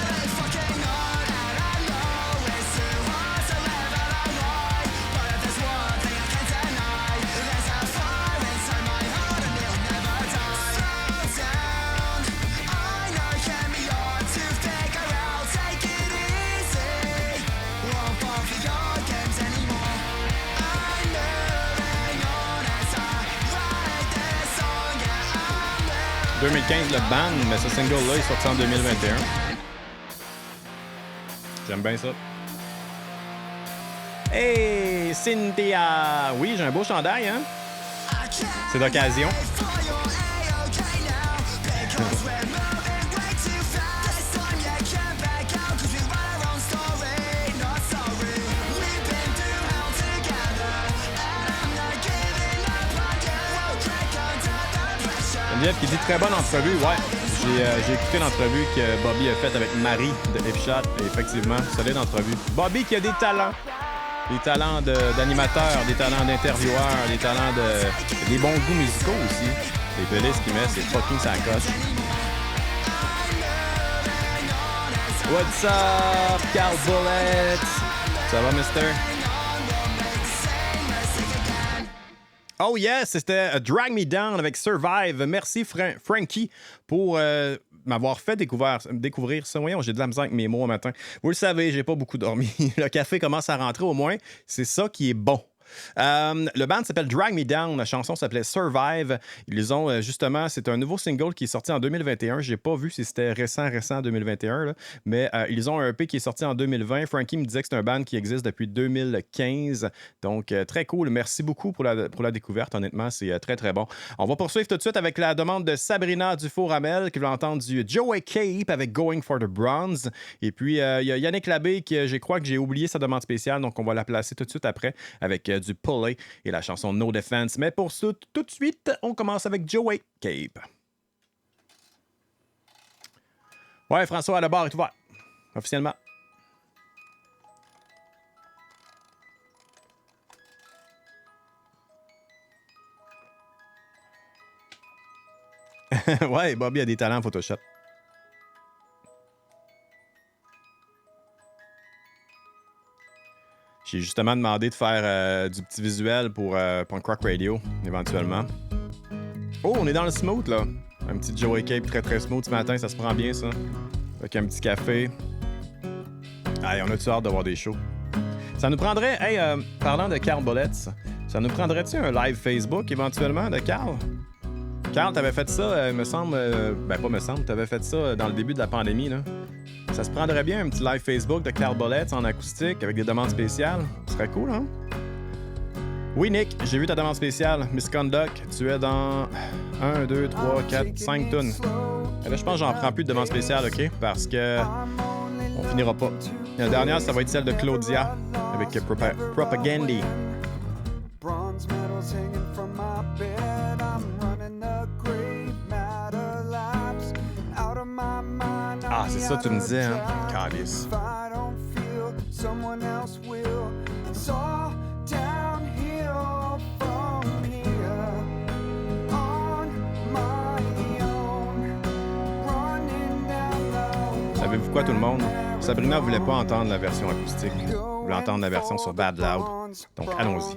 « 2015, le band, mais ce single-là est sorti en 2021. J'aime bien ça. Hey, Cynthia! Oui, j'ai un beau chandail, hein? C'est d'occasion. Geneviève qui dit très bonne entrevue. Ouais, J'ai écouté l'entrevue que Bobby a faite avec Marie de Hipshot. Et effectivement, solide entrevue. Bobby qui a des talents. Des talents d'animateur, des talents d'intervieweur, des talents des bons goûts musicaux aussi. Les playlists qu'il met, c'est fucking sa coche. What's up, Carl Bullet? Ça va, mister? Oh yes, c'était Drag Me Down avec Survive. Merci Frankie pour m'avoir fait découvrir ça. Voyons, j'ai de la misère avec mes mots un matin. Vous le savez, j'ai pas beaucoup dormi. Le café commence à rentrer au moins. C'est ça qui est bon. Le band s'appelle Drag Me Down, la chanson s'appelait Survive. Ils ont justement, c'est un nouveau single qui est sorti en 2021. J'ai pas vu si c'était récent 2021, là. Mais ils ont un EP qui est sorti en 2020. Frankie me disait que c'est un band qui existe depuis 2015. Donc très cool. Merci beaucoup pour la découverte. Honnêtement, c'est très très bon. On va poursuivre tout de suite avec la demande de Sabrina Dufour-Hamel qui veut entendre du Joey Cape avec Going for the Bronze. Et puis il y a Yannick Labbé qui, je crois que j'ai oublié sa demande spéciale, donc on va la placer tout de suite après avec du Pulley et la chanson No Defense. Mais pour ça, tout de suite, on commence avec Joey Cape. Ouais, François, le bar est ouvert. Officiellement. Ouais, Bobby a des talents en Photoshop. J'ai justement demandé de faire du petit visuel pour Punk Rock Radio, éventuellement. Oh, on est dans le smooth, là. Un petit Joey Cape très, très smooth ce matin. Ça se prend bien, ça. Avec un petit café. Allez, on a-tu hâte d'avoir des shows? Ça nous prendrait... Hey, parlant de Carl Bullets, ça nous prendrait-tu un live Facebook, éventuellement, de Carl? Carl, t'avais fait ça, me semble... t'avais fait ça dans le début de la pandémie, là. Ça se prendrait bien un petit live Facebook de Carl Bullets en acoustique avec des demandes spéciales. Ce serait cool, hein? Oui, Nick, j'ai vu ta demande spéciale. Misconduct, tu es dans 1, 2, 3, 4, 5 tonnes. Là, je pense que j'en prends plus de demande spéciale, OK? Parce que on finira pas. La dernière, ça va être celle de Claudia avec Propagandy. Ah, c'est ça, tu me disais, hein? Calice. Savez-vous quoi, tout le monde? Sabrina voulait pas entendre la version acoustique. Elle voulait entendre la version sur Bad Loud. Donc, allons-y.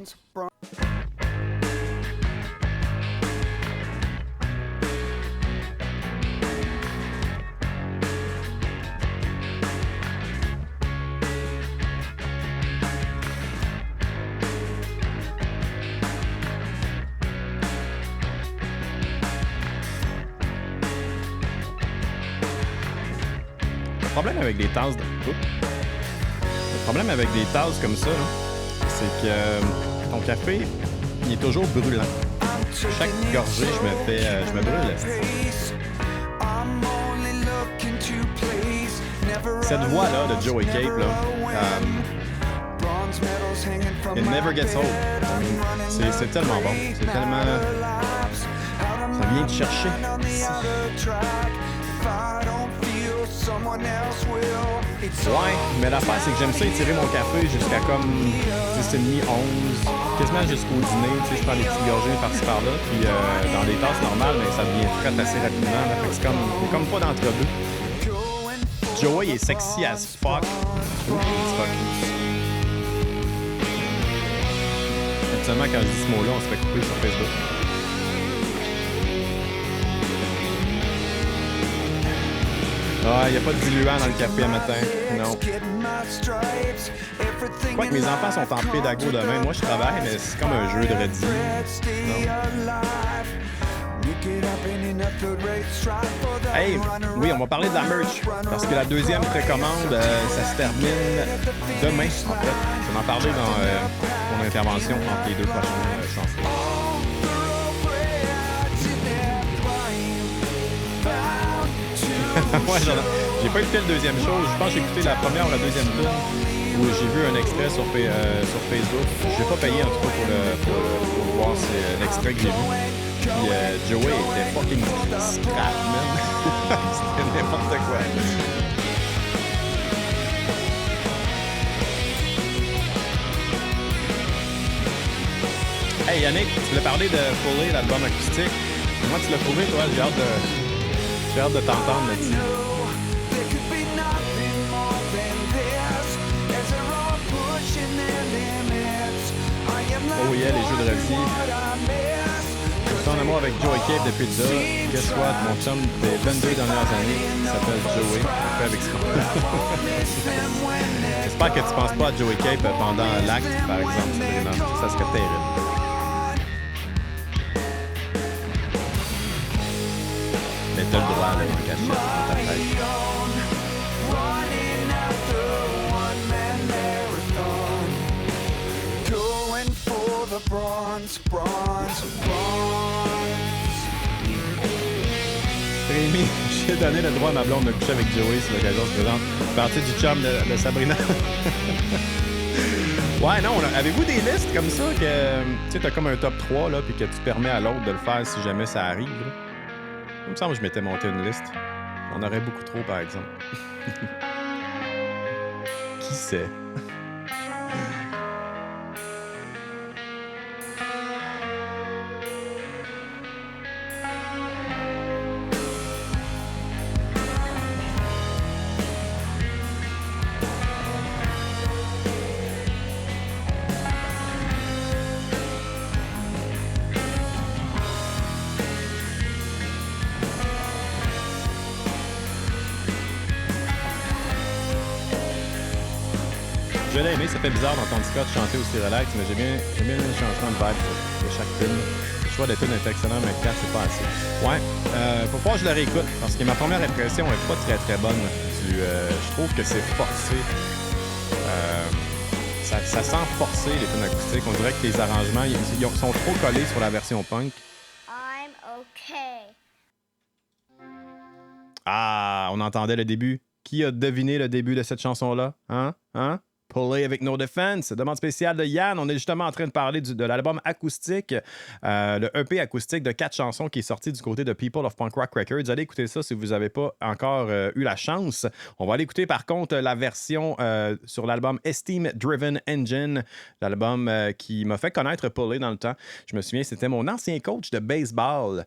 Le problème avec des tasses comme ça, là, c'est que ton café, il est toujours brûlant. Chaque gorgée, je me brûle. Cette voix-là de Joey Cape, là, it never gets old. C'est tellement bon. C'est tellement... Ça vient te chercher. Ouais, mais l'affaire, c'est que j'aime ça étirer mon café jusqu'à comme 10h30, 11, quasiment jusqu'au dîner. Tu sais, je prends des petites gorgées par-ci par-là, puis dans des tasses normales, mais ça devient frais assez rapidement. Là, fait que c'est comme pas d'entre-deux. Joey est sexy as fuck. Actuellement, quand je dis ce mot-là, on se fait couper sur Facebook. Ah, il n'y a pas de diluant dans le café à matin. Non. Quoi que mes enfants sont en pédago demain. Moi, je travaille, mais c'est comme un jeu de redis. Non. Hey, oui, on va parler de la merch. Parce que la deuxième précommande, ça se termine demain, en fait. Je vais en parler dans mon intervention entre les deux prochaines chansons. Ouais, j'ai pas écouté le deuxième show. Je pense que j'ai écouté la première ou la deuxième tune où j'ai vu un extrait sur Facebook. Je n'ai pas payé en tout cas pour le voir. C'est l'extrait que j'ai vu. Puis Joey était fucking scrap, man. C'était n'importe quoi. Hey Yannick, tu l'as parlé de Foley, l'album acoustique. Comment tu l'as trouvé, toi? J'ai hâte de t'entendre là-dessus. Oh yeah, les jeux de rôle. Je suis en amour avec Joey Cape depuis le dos. Guess what? Mon chum des 22 dernières années s'appelle Joey. On fait avec ça. J'espère que tu penses pas à Joey Cape pendant l'acte, par exemple. Ça serait terrible. Mais t'as le droit, là, en cachette, dans ta tête. Rémi, j'ai donné le droit à ma blonde de coucher avec Joey si l'occasion se présente. Partie du chum de Sabrina. Ouais, non, avez-vous des listes comme ça que tu sais, t'as comme un top 3 là, puis que tu permets à l'autre de le faire si jamais ça arrive? Là? Il me semble que je m'étais monté une liste. J'en aurais beaucoup trop, par exemple. Qui sait? Je l'ai aimé, ça fait bizarre d'entendre Scott chanter aussi relax, mais j'ai bien le changement de vibe de chaque film. Le choix des tunes est excellent, mais 4, c'est pas assez. Ouais, faut pas que je le réécoute, parce que ma première impression est pas très très bonne. Je trouve que c'est forcé. Ça sent forcé les tunes acoustiques. On dirait que les arrangements ils sont trop collés sur la version punk. I'm okay. Ah, on entendait le début. Qui a deviné le début de cette chanson-là? Hein? Foley avec No Defense. Demande spéciale de Yann. On est justement en train de parler de l'album acoustique, le EP acoustique de 4 chansons qui est sorti du côté de People of Punk Rock Records. Allez écouter ça si vous n'avez pas encore eu la chance. On va aller écouter par contre la version sur l'album Esteem Driven Engine, l'album qui m'a fait connaître Foley dans le temps. Je me souviens, c'était mon ancien coach de baseball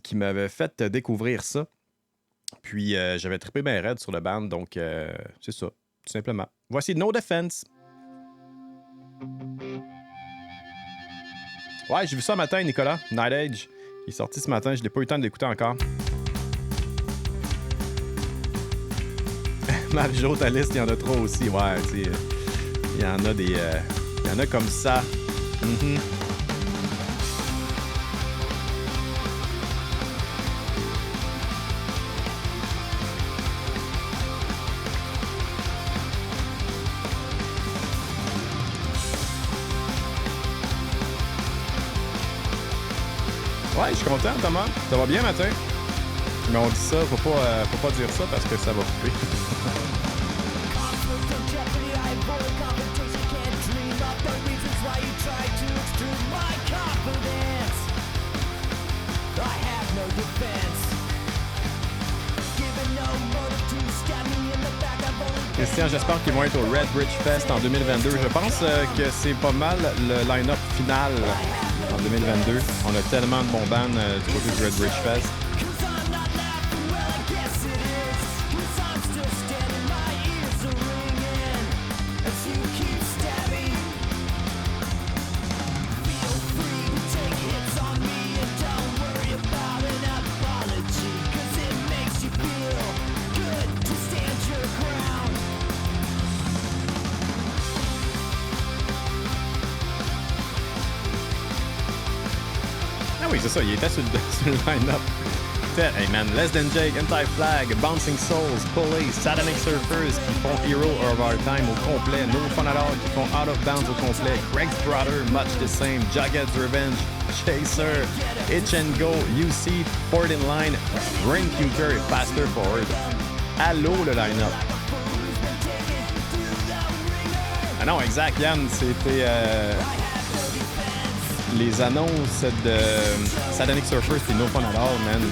qui m'avait fait découvrir ça. Puis j'avais trippé bien raide sur le band, donc c'est ça, tout simplement. Voici No Defense. Ouais, j'ai vu ça matin, Nicolas. Night Age. Il est sorti ce matin, je n'ai pas eu le temps de l'écouter encore. Marie-Jo, ta liste, il y en a trop aussi. Ouais, tu sais, il y en a des... il y en a comme ça. Mm-hmm. Ouais, je suis content, Thomas. Ça va bien, matin. Mais on dit ça, faut pas dire ça parce que ça va couper. Christian, j'espère qu'ils vont être au Red Bridge Fest en 2022. Je pense que c'est pas mal le line-up final en 2022. On a tellement de bons bands du côté du Red Bridge Fest. Oui, c'est ça, il était sur le line-up. Hey man, Less Than Jake, Anti-Flag, Bouncing Souls, Police, Satanic Surfers qui font Hero of Our Time au complet, No Fun At All qui font Out of Bounds au complet, Craig's Brother, Much the Same, Jagged's Revenge, Chaser, Itch and Go, UC, Forward in Line, Brain Cuter et Faster Forward. Allô le line-up. Ah non, exact, Yann, c'était... les annonces de Satanic Surfers et No Fun at All, man.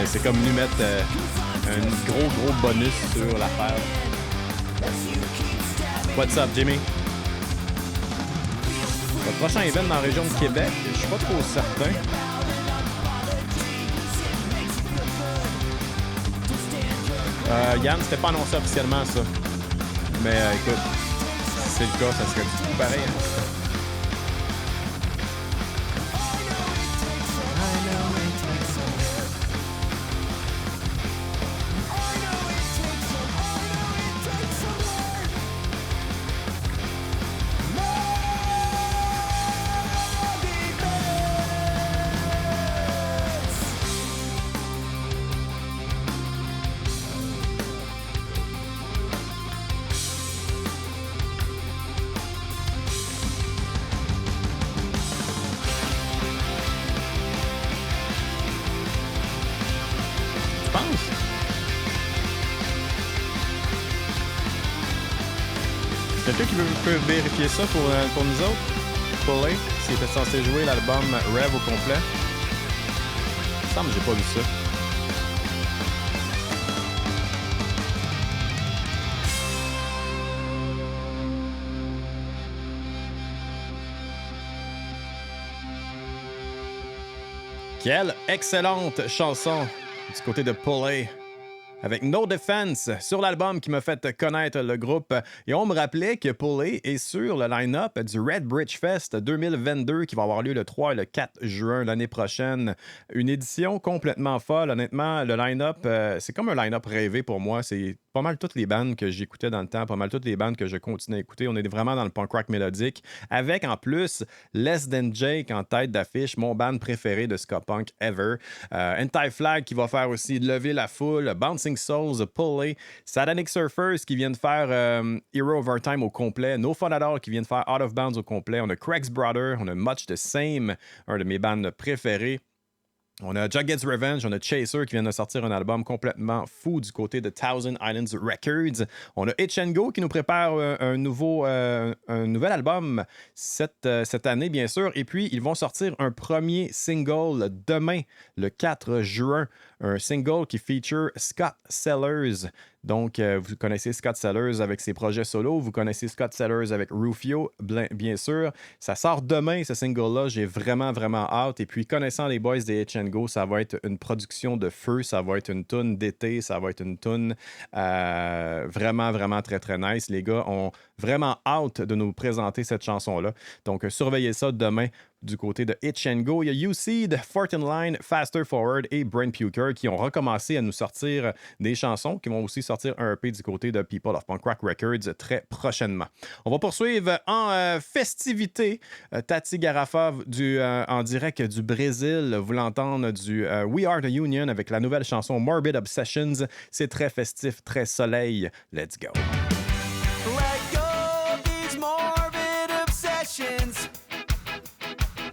C'est comme nous mettre un gros bonus sur l'affaire. What's up, Jimmy? Le prochain event dans la région de Québec, je suis pas trop certain. Yann, c'était pas annoncé officiellement, ça. Mais écoute, si c'est le cas, ça serait du tout pareil. Hein? Quelqu'un qui peut vérifier ça pour nous autres? Pulley, s'il était censé jouer l'album Rev au complet. Il me semble que j'ai pas vu ça. Quelle excellente chanson du côté de Pulley. Avec No Defense sur l'album qui m'a fait connaître le groupe. Et on me rappelait que Pulley est sur le line-up du Red Bridge Fest 2022 qui va avoir lieu le 3 et le 4 juin l'année prochaine. Une édition complètement folle. Honnêtement, le line-up, c'est comme un line-up rêvé pour moi. C'est pas mal toutes les bandes que j'écoutais dans le temps, pas mal toutes les bandes que je continue à écouter. On est vraiment dans le punk rock mélodique. Avec en plus Less Than Jake en tête d'affiche, mon band préféré de ska punk ever. Anti-Flag qui va faire aussi lever la foule. Bouncing Souls, Pulley, Satanic Surfers qui viennent faire Hero of Our Time au complet, No Fun at All qui viennent faire Out of Bounds au complet, on a Craig's Brother, on a Much the Same, un de mes bands préférés. On a Jughead's Revenge, on a Chaser qui vient de sortir un album complètement fou du côté de Thousand Islands Records. On a Itch & Go qui nous prépare un nouvel album cette année, bien sûr. Et puis, ils vont sortir un premier single demain, le 4 juin. Un single qui feature Scott Sellers. Donc, vous connaissez Scott Sellers avec ses projets solo. Vous connaissez Scott Sellers avec Rufio, bien sûr. Ça sort demain, ce single-là. J'ai vraiment hâte. Et puis, connaissant les boys des Itch & Go, ça va être une production de feu. Ça va être une toune d'été. Ça va être une toune vraiment très nice. Les gars ont vraiment hâte de nous présenter cette chanson-là. Donc, surveillez ça demain du côté de Itch & Go. Il y a U-Seed, Fourth in Line, Faster Forward et Brain Puker qui ont recommencé à nous sortir des chansons, qui vont aussi sortir un EP du côté de People of Punk Rock Records très prochainement. On va poursuivre en festivité. Tati Garafa en direct du Brésil. Vous l'entendre du We Are the Union avec la nouvelle chanson Morbid Obsessions. C'est très festif, très soleil. Let's go. Let go of these morbid obsessions.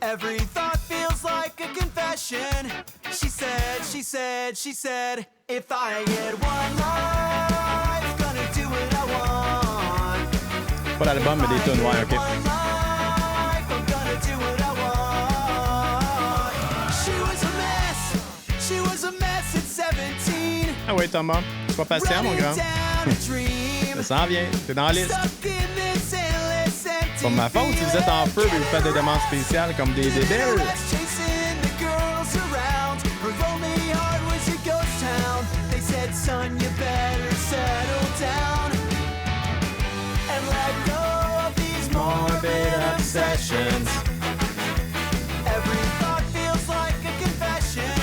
Every thought feels like a confession. She said, if I get one life, gonna do what I want. Pas l'album, mais des tunes, ouais, ok. One life, I'm gonna do what I want. She was a mess at 17. Ah ouais, Thomas, sois patient, mon grand. Ça s'en vient, t'es dans la liste. C'est pas ma faute si vous êtes en feu et vous faites des demandes spéciales comme des débiles. Son, you better settle down and let go of these morbid obsessions. Every thought feels like a confession.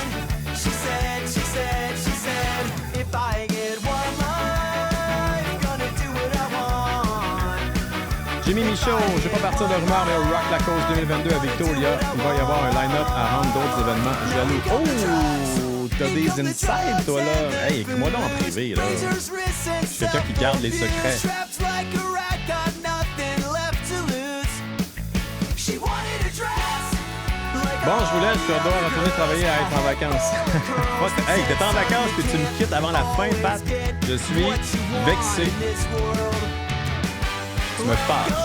She said, if I get one life, gonna do what I want. Jimmy Michaud, je vais pas partir de rumeur, mais au Rock La Cause 2022 à Victoria, il va y avoir un line-up à rendre d'autres événements jaloux. Oh! T'as des insides, toi, là. Hey, écoute-moi donc en privé, là. Je suis quelqu'un qui garde les secrets. Bon, je vous laisse, je dois retourner travailler à être en vacances. Hey, t'es en vacances puis tu me quittes avant la fin, Pat. Je suis vexé. Tu me fâches.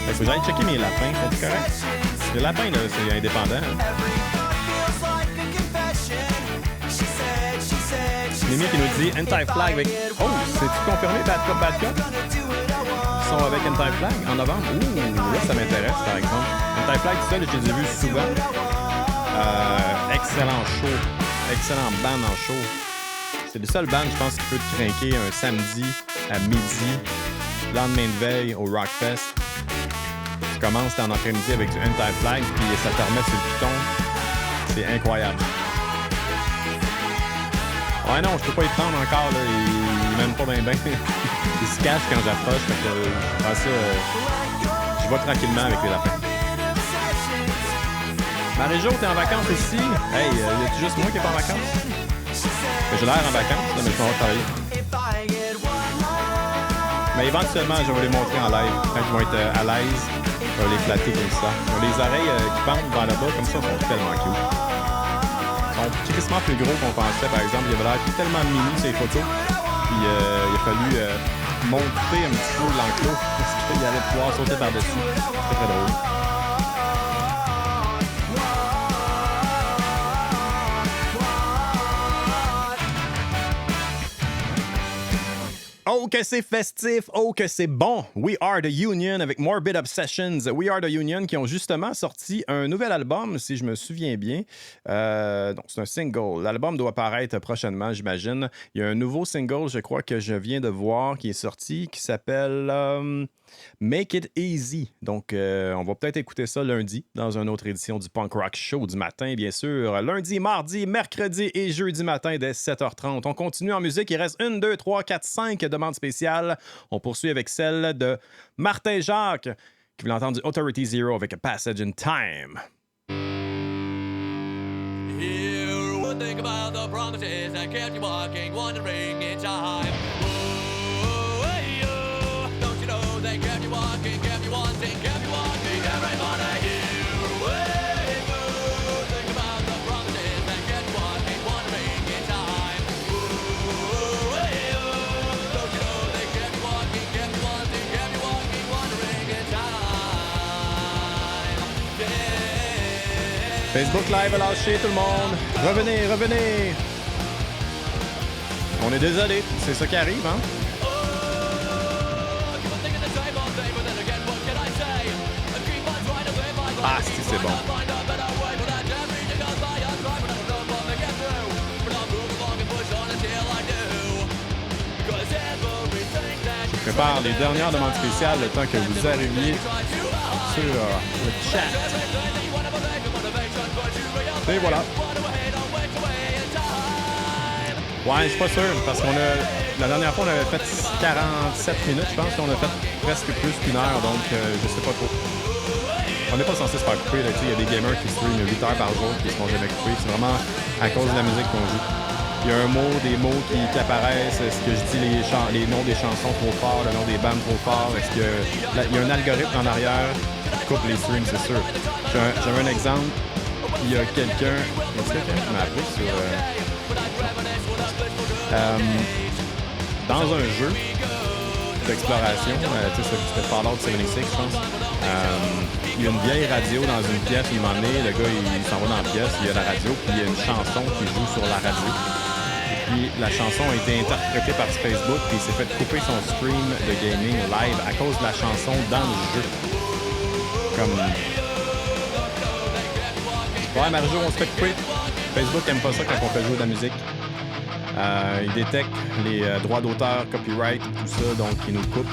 Il faut que j'aille checker mes lapins, c'est correct? Les lapins, là, c'est indépendant. Hein. Mimi qui nous dit Anti-Flag avec... Oh, c'est-tu confirmé, Bad Cop, Bad Cop? Ils sont avec Anti-Flag en novembre? Ouh, là, ça m'intéresse, par exemple. Anti-Flag, tout seul, je les ai vus souvent. Excellent show. Excellent band en show. C'est le seul band, je pense, qui peut te craquer un samedi à midi, lendemain de veille au Rockfest. Tu commences en après-midi avec du Anti-Flag, puis ça te remet sur le piton. C'est incroyable. Ouais, non, je peux pas y prendre encore, là. Il m'aime pas bien. Il se cache quand j'approche, fait que je prends ça. Je vais tranquillement avec les lapins. Marie-Jo, t'es en vacances aussi? Hey, y a-tu juste moi qui est pas en vacances? J'ai l'air en vacances, là, mais je vais travailler. Mais éventuellement, je vais les montrer en live. Quand ils vont être à l'aise, je vais les flatter comme ça. Ils ont les oreilles qui pendent vers le bas, comme ça, ils sont tellement cute. Ils sont crissement plus gros qu'on pensait, par exemple. Il avait l'air tellement mini, ces photos. Puis il a fallu monter un petit peu l'enclos parce qu'il allait pouvoir sauter par-dessus. C'est très drôle. Oh, que c'est festif! Oh, que c'est bon! We Are The Union avec Morbid Obsessions. We Are The Union qui ont justement sorti un nouvel album, si je me souviens bien. Donc, c'est un single. L'album doit paraître prochainement, j'imagine. Il y a un nouveau single, je crois, que je viens de voir, qui est sorti, qui s'appelle Make It Easy. Donc, on va peut-être écouter ça lundi, dans une autre édition du Punk Rock Show du matin, bien sûr. Lundi, mardi, mercredi et jeudi matin dès 7h30. On continue en musique. Il reste 1, 2, 3, 4, 5 demandes spéciales. On poursuit avec celle de Martin Jacques, qui voulait entendre du Authority Zero avec A Passage in Time. You would think about the promises that kept you walking, wandering in time. Oh, hey, oh, don't you know they kept you walking, kept you wanting, kept you wanting. Everybody here, hey, oh, think about the promises that kept you walking, wandering in time. Oh, hey, oh, don't you know they kept you walking, kept you wanting, kept you walking, wandering in time. Yeah. Facebook Live a lâché tout le monde. Revenez, revenez. On est désolé, c'est ça qui arrive, hein? Ah, c'est bon. Je prépare les dernières demandes spéciales le temps que vous arriviez sur le chat. Et voilà. Ouais, je suis pas sûr, parce qu'on a... La dernière fois, on avait fait 47 minutes, je pense, et on a fait presque plus qu'une heure, donc je sais pas trop. On n'est pas censé se faire couper, là, il y a des gamers qui streament 8 heures par jour qui se font jamais couper. C'est vraiment à cause de la musique qu'on joue. Il y a des mots qui apparaissent. Est-ce que je dis les noms des chansons trop fort, le nom des bandes trop fort? Est-ce que il y a un algorithme en arrière qui coupe les streams, c'est sûr. J'avais un exemple. Il y a quelqu'un qui m'a appelé sur... dans un jeu d'exploration, c'était Fallout 76, je pense. Il y a une vieille radio dans une pièce. Il m'en est, le gars, il s'en va dans la pièce, il y a la radio, puis il y a une chanson qui joue sur la radio. Et puis la chanson a été interprétée par Facebook, puis il s'est fait couper son stream de gaming live à cause de la chanson dans le jeu. Comme... Ouais, Marjo, on se fait couper. Facebook aime pas ça quand on fait jouer de la musique. Il détecte les droits d'auteur, copyright, tout ça, donc il nous coupe.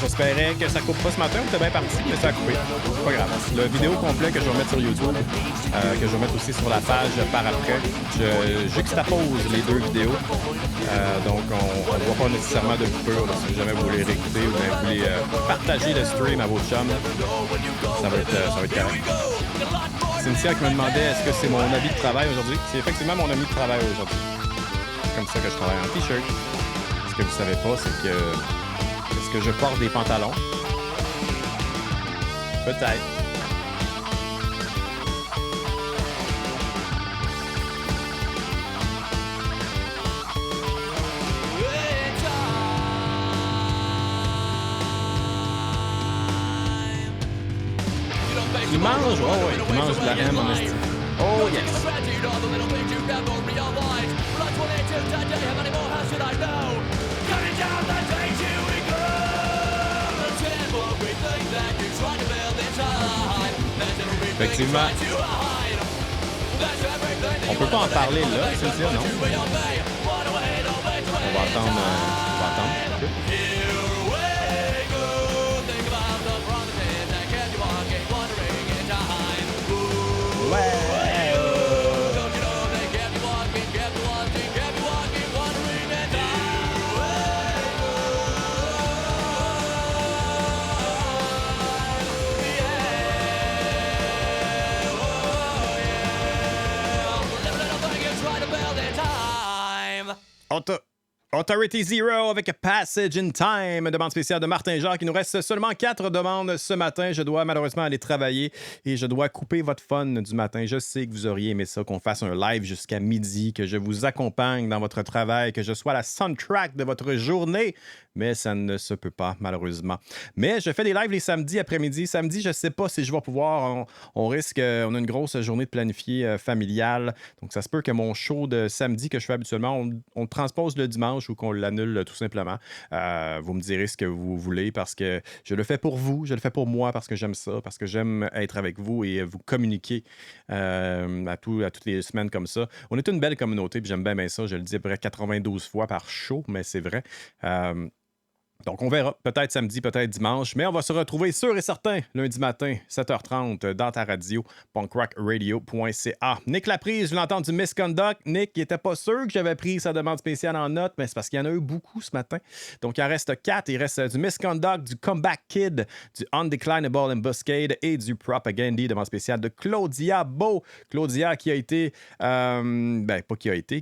J'espérais que ça coupe pas ce matin, on était bien parti, mais ça a coupé. C'est pas grave. Le vidéo complet que je vais mettre sur YouTube, que je vais mettre aussi sur la page par après, je juxtapose les deux vidéos. Donc on ne voit pas nécessairement de coupure. Là, si jamais vous voulez réécouter ou bien vous voulez partager le stream à vos chums, ça va être correct. Cynthia qui me demandait est-ce que c'est mon habit de travail aujourd'hui. C'est effectivement mon habit de travail aujourd'hui. C'est comme ça que je travaille en t-shirt. Ce que vous savez pas, c'est que est-ce que je porte des pantalons? Peut-être. mange, qui mange de la M en esti. Oh yes! Effectivement. On peut pas en parler là, c'est ça, non? On va attendre. Authority Zero avec Passage in Time, demande spéciale de Martin Jacques. Il nous reste seulement 4 demandes ce matin. Je dois malheureusement aller travailler et je dois couper votre fun du matin. Je sais que vous auriez aimé ça, qu'on fasse un live jusqu'à midi, que je vous accompagne dans votre travail, que je sois la soundtrack de votre journée. Mais ça ne se peut pas, malheureusement. Mais je fais des lives les samedis après-midi. Samedi, je ne sais pas si je vais pouvoir. On a une grosse journée de planifiée familiale. Donc, ça se peut que mon show de samedi que je fais habituellement, on le transpose le dimanche ou qu'on l'annule tout simplement. Vous me direz ce que vous voulez parce que je le fais pour vous, je le fais pour moi parce que j'aime ça, parce que j'aime être avec vous et vous communiquer à toutes les semaines comme ça. On est une belle communauté puis j'aime bien ça. Je le dis à peu près 92 fois par show, mais c'est vrai. Donc, on verra. Peut-être samedi, peut-être dimanche. Mais on va se retrouver sûr et certain lundi matin, 7h30, dans ta radio, punkrockradio.ca. Nick Laprise, je l'entends du Misconduct. Nick, il était pas sûr que j'avais pris sa demande spéciale en note, mais c'est parce qu'il y en a eu beaucoup ce matin. Donc, il en reste 4. Il reste du Misconduct, du Comeback Kid, du Undeclinable Embuscade et du Propagandy, demande spéciale de Claudia Beau. Claudia qui a été,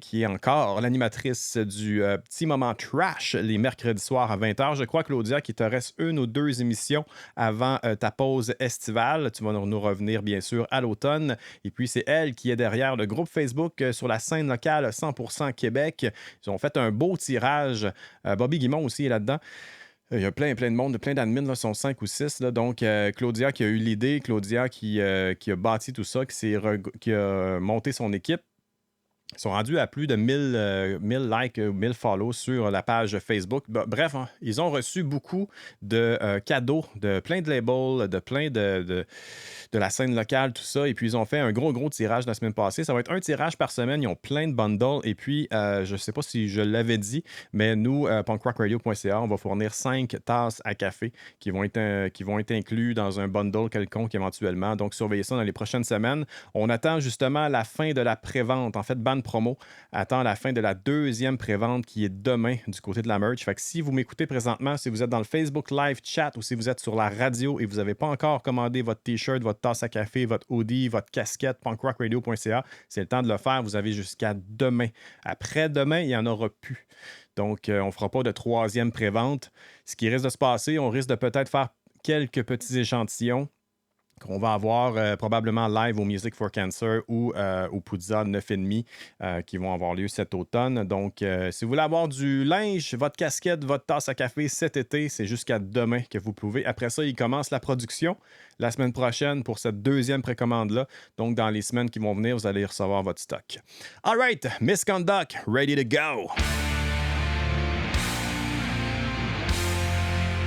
qui est encore l'animatrice du Petit Moment Trash les mercredis soirs à 20h. Je crois, Claudia, qu'il te reste 1 ou 2 émissions avant ta pause estivale. Tu vas nous revenir, bien sûr, à l'automne. Et puis, c'est elle qui est derrière le groupe Facebook sur la scène locale 100% Québec. Ils ont fait un beau tirage. Bobby Guimond aussi est là-dedans. Il y a plein de monde, plein d'admins, là, sont 5 ou 6. Là, donc, Claudia qui a eu l'idée, Claudia qui a bâti tout ça, qui a monté son équipe. Ils sont rendus à plus de 1000 likes, 1000 follow sur la page Facebook. Bref, ils ont reçu beaucoup de cadeaux, de plein de labels, de plein de la scène locale, tout ça. Et puis, ils ont fait un gros tirage la semaine passée. Ça va être un tirage par semaine. Ils ont plein de bundles. Et puis, je ne sais pas si je l'avais dit, mais nous, punkrockradio.ca, on va fournir 5 tasses à café qui vont être inclus dans un bundle quelconque éventuellement. Donc, surveillez ça dans les prochaines semaines. On attend justement la fin de la prévente. En fait, Promo attend la fin de la 2e prévente qui est demain du côté de la merch. Fait que si vous m'écoutez présentement, si vous êtes dans le Facebook Live chat ou si vous êtes sur la radio et vous n'avez pas encore commandé votre T-shirt, votre tasse à café, votre hoodie, votre casquette, punkrockradio.ca, c'est le temps de le faire. Vous avez jusqu'à demain. Après-demain, il n'y en aura plus. Donc, on ne fera pas de 3e prévente. Ce qui risque de se passer, on risque de peut-être faire quelques petits échantillons qu'on va avoir probablement live au Music for Cancer ou au Poudza 9,5 qui vont avoir lieu cet automne. Donc, si vous voulez avoir du linge, votre casquette, votre tasse à café cet été, c'est jusqu'à demain que vous pouvez. Après ça, il commence la production la semaine prochaine pour cette 2e précommande-là. Donc, dans les semaines qui vont venir, vous allez recevoir votre stock. All right, Misconduct, ready to go!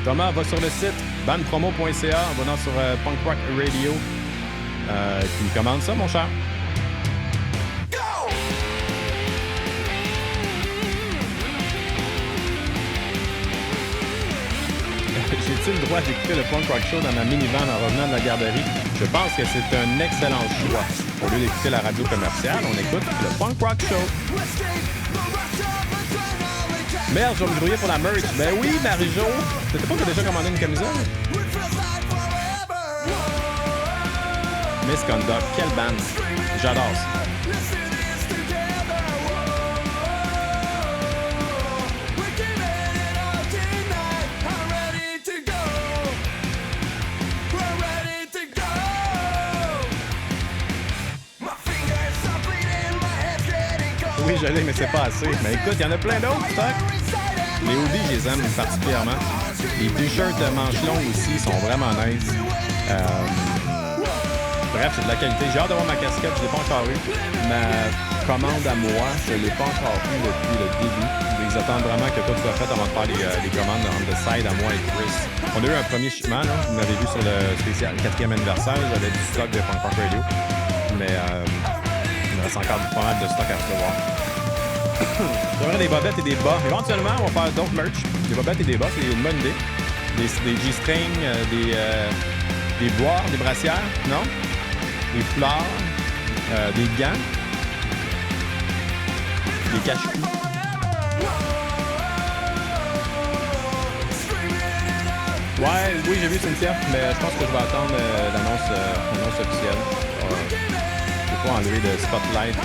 Thomas, va sur le site bandpromo.ca, va dans sur Punk Rock Radio. Tu commandes ça, mon cher? Go! J'ai-tu le droit d'écouter le Punk Rock Show dans ma minivan en revenant de la garderie? Je pense que c'est un excellent choix. Au lieu d'écouter la radio commerciale, on écoute le Punk Rock Show. Merde, je vais me grouiller pour la merch. Ben oui, Marie-Jo. T'étais pas que t'as déjà commandé une camisole? Misconduct, quelle bande. J'adore ça. Oui, je l'ai, mais c'est pas assez. Mais écoute, il y en a plein d'autres, stock. Les hoodies, je les aime particulièrement. Les t-shirts de manches longues aussi sont vraiment nice. Bref, c'est de la qualité. J'ai hâte d'avoir ma casquette, je ne l'ai pas encore eu. Ma commande à moi, je ne l'ai pas encore eu depuis le début. Ils attendent vraiment que tout soit fait avant de faire les commandes on the side à moi et Chris. On a eu un premier shipment, là. Vous m'avez vu sur le spécial 4e anniversaire. J'avais du stock de Punk Rock Radio. Mais il me reste encore pas mal de stock à recevoir. J'aimerais des bobettes et des bas. Éventuellement, on va faire d'autres merch. Des bobettes et des bas, c'est une bonne idée. Des G-strings, des boires, des brassières, non? Des foulards, des gants, des cache-coups. Ouais, oui, j'ai vu Cynthia, mais je pense que je vais attendre l'annonce officielle. Je vais pas enlever le spotlight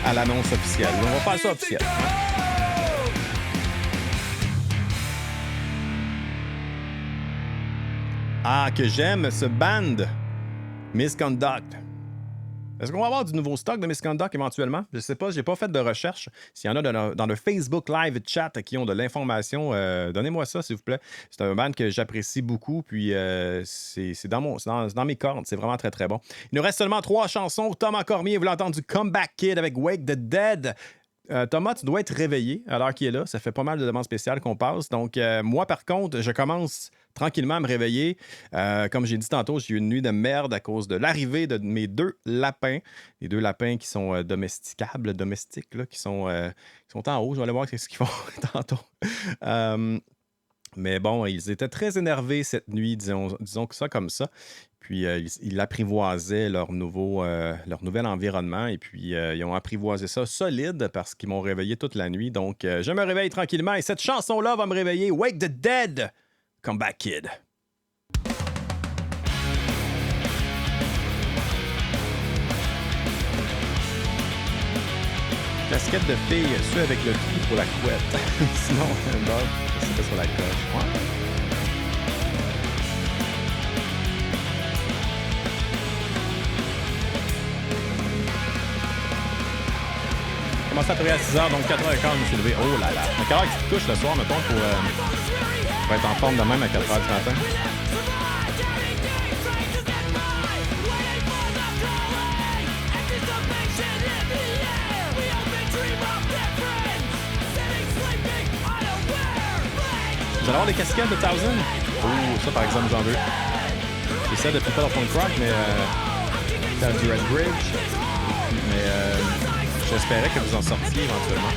à l'annonce officielle. On va faire ça officiel. Hein? Ah, que j'aime ce band Misconduct. Est-ce qu'on va avoir du nouveau stock de Misconduct éventuellement? Je sais pas, j'ai pas fait de recherche. S'il y en a dans le Facebook Live chat qui ont de l'information, donnez-moi ça, s'il vous plaît. C'est un band que j'apprécie beaucoup, puis c'est dans mes cordes. C'est vraiment très, très bon. Il nous reste seulement 3 chansons. Thomas Cormier, vous l'avez entendu, Comeback Kid avec Wake the Dead. Thomas, tu dois être réveillé à l'heure qu'il est là. Ça fait pas mal de demandes spéciales qu'on passe. Donc, moi, par contre, je commence tranquillement à me réveiller. Comme j'ai dit tantôt, j'ai eu une nuit de merde à cause de l'arrivée de mes 2 lapins. Les 2 lapins qui sont domestiques, là, qui sont en haut. Je vais aller voir ce qu'ils font tantôt. Mais bon, ils étaient très énervés cette nuit, disons que ça comme ça. Puis, ils apprivoisaient leur nouvel environnement. Et puis, ils ont apprivoisé ça solide parce qu'ils m'ont réveillé toute la nuit. Donc, je me réveille tranquillement. Et cette chanson-là va me réveiller. Wake the Dead! Comeback Kid. Casquette de fille, ceux avec le trou pour la couette. Sinon, Bob, c'était sur la coche. Ouais. Commence à travailler à 6h, donc 4h15, je me suis levé. Oh là là. À quelle heure tu te couches le soir, mettons, pour être en forme de même à 4h du matin? Vous allez avoir des casquettes de Thousand? Oh, ça par exemple, j'en veux. C'est ça depuis pas dans Punk Rock, mais t'as du Red Bridge. Mais j'espérais que vous en sortiez éventuellement.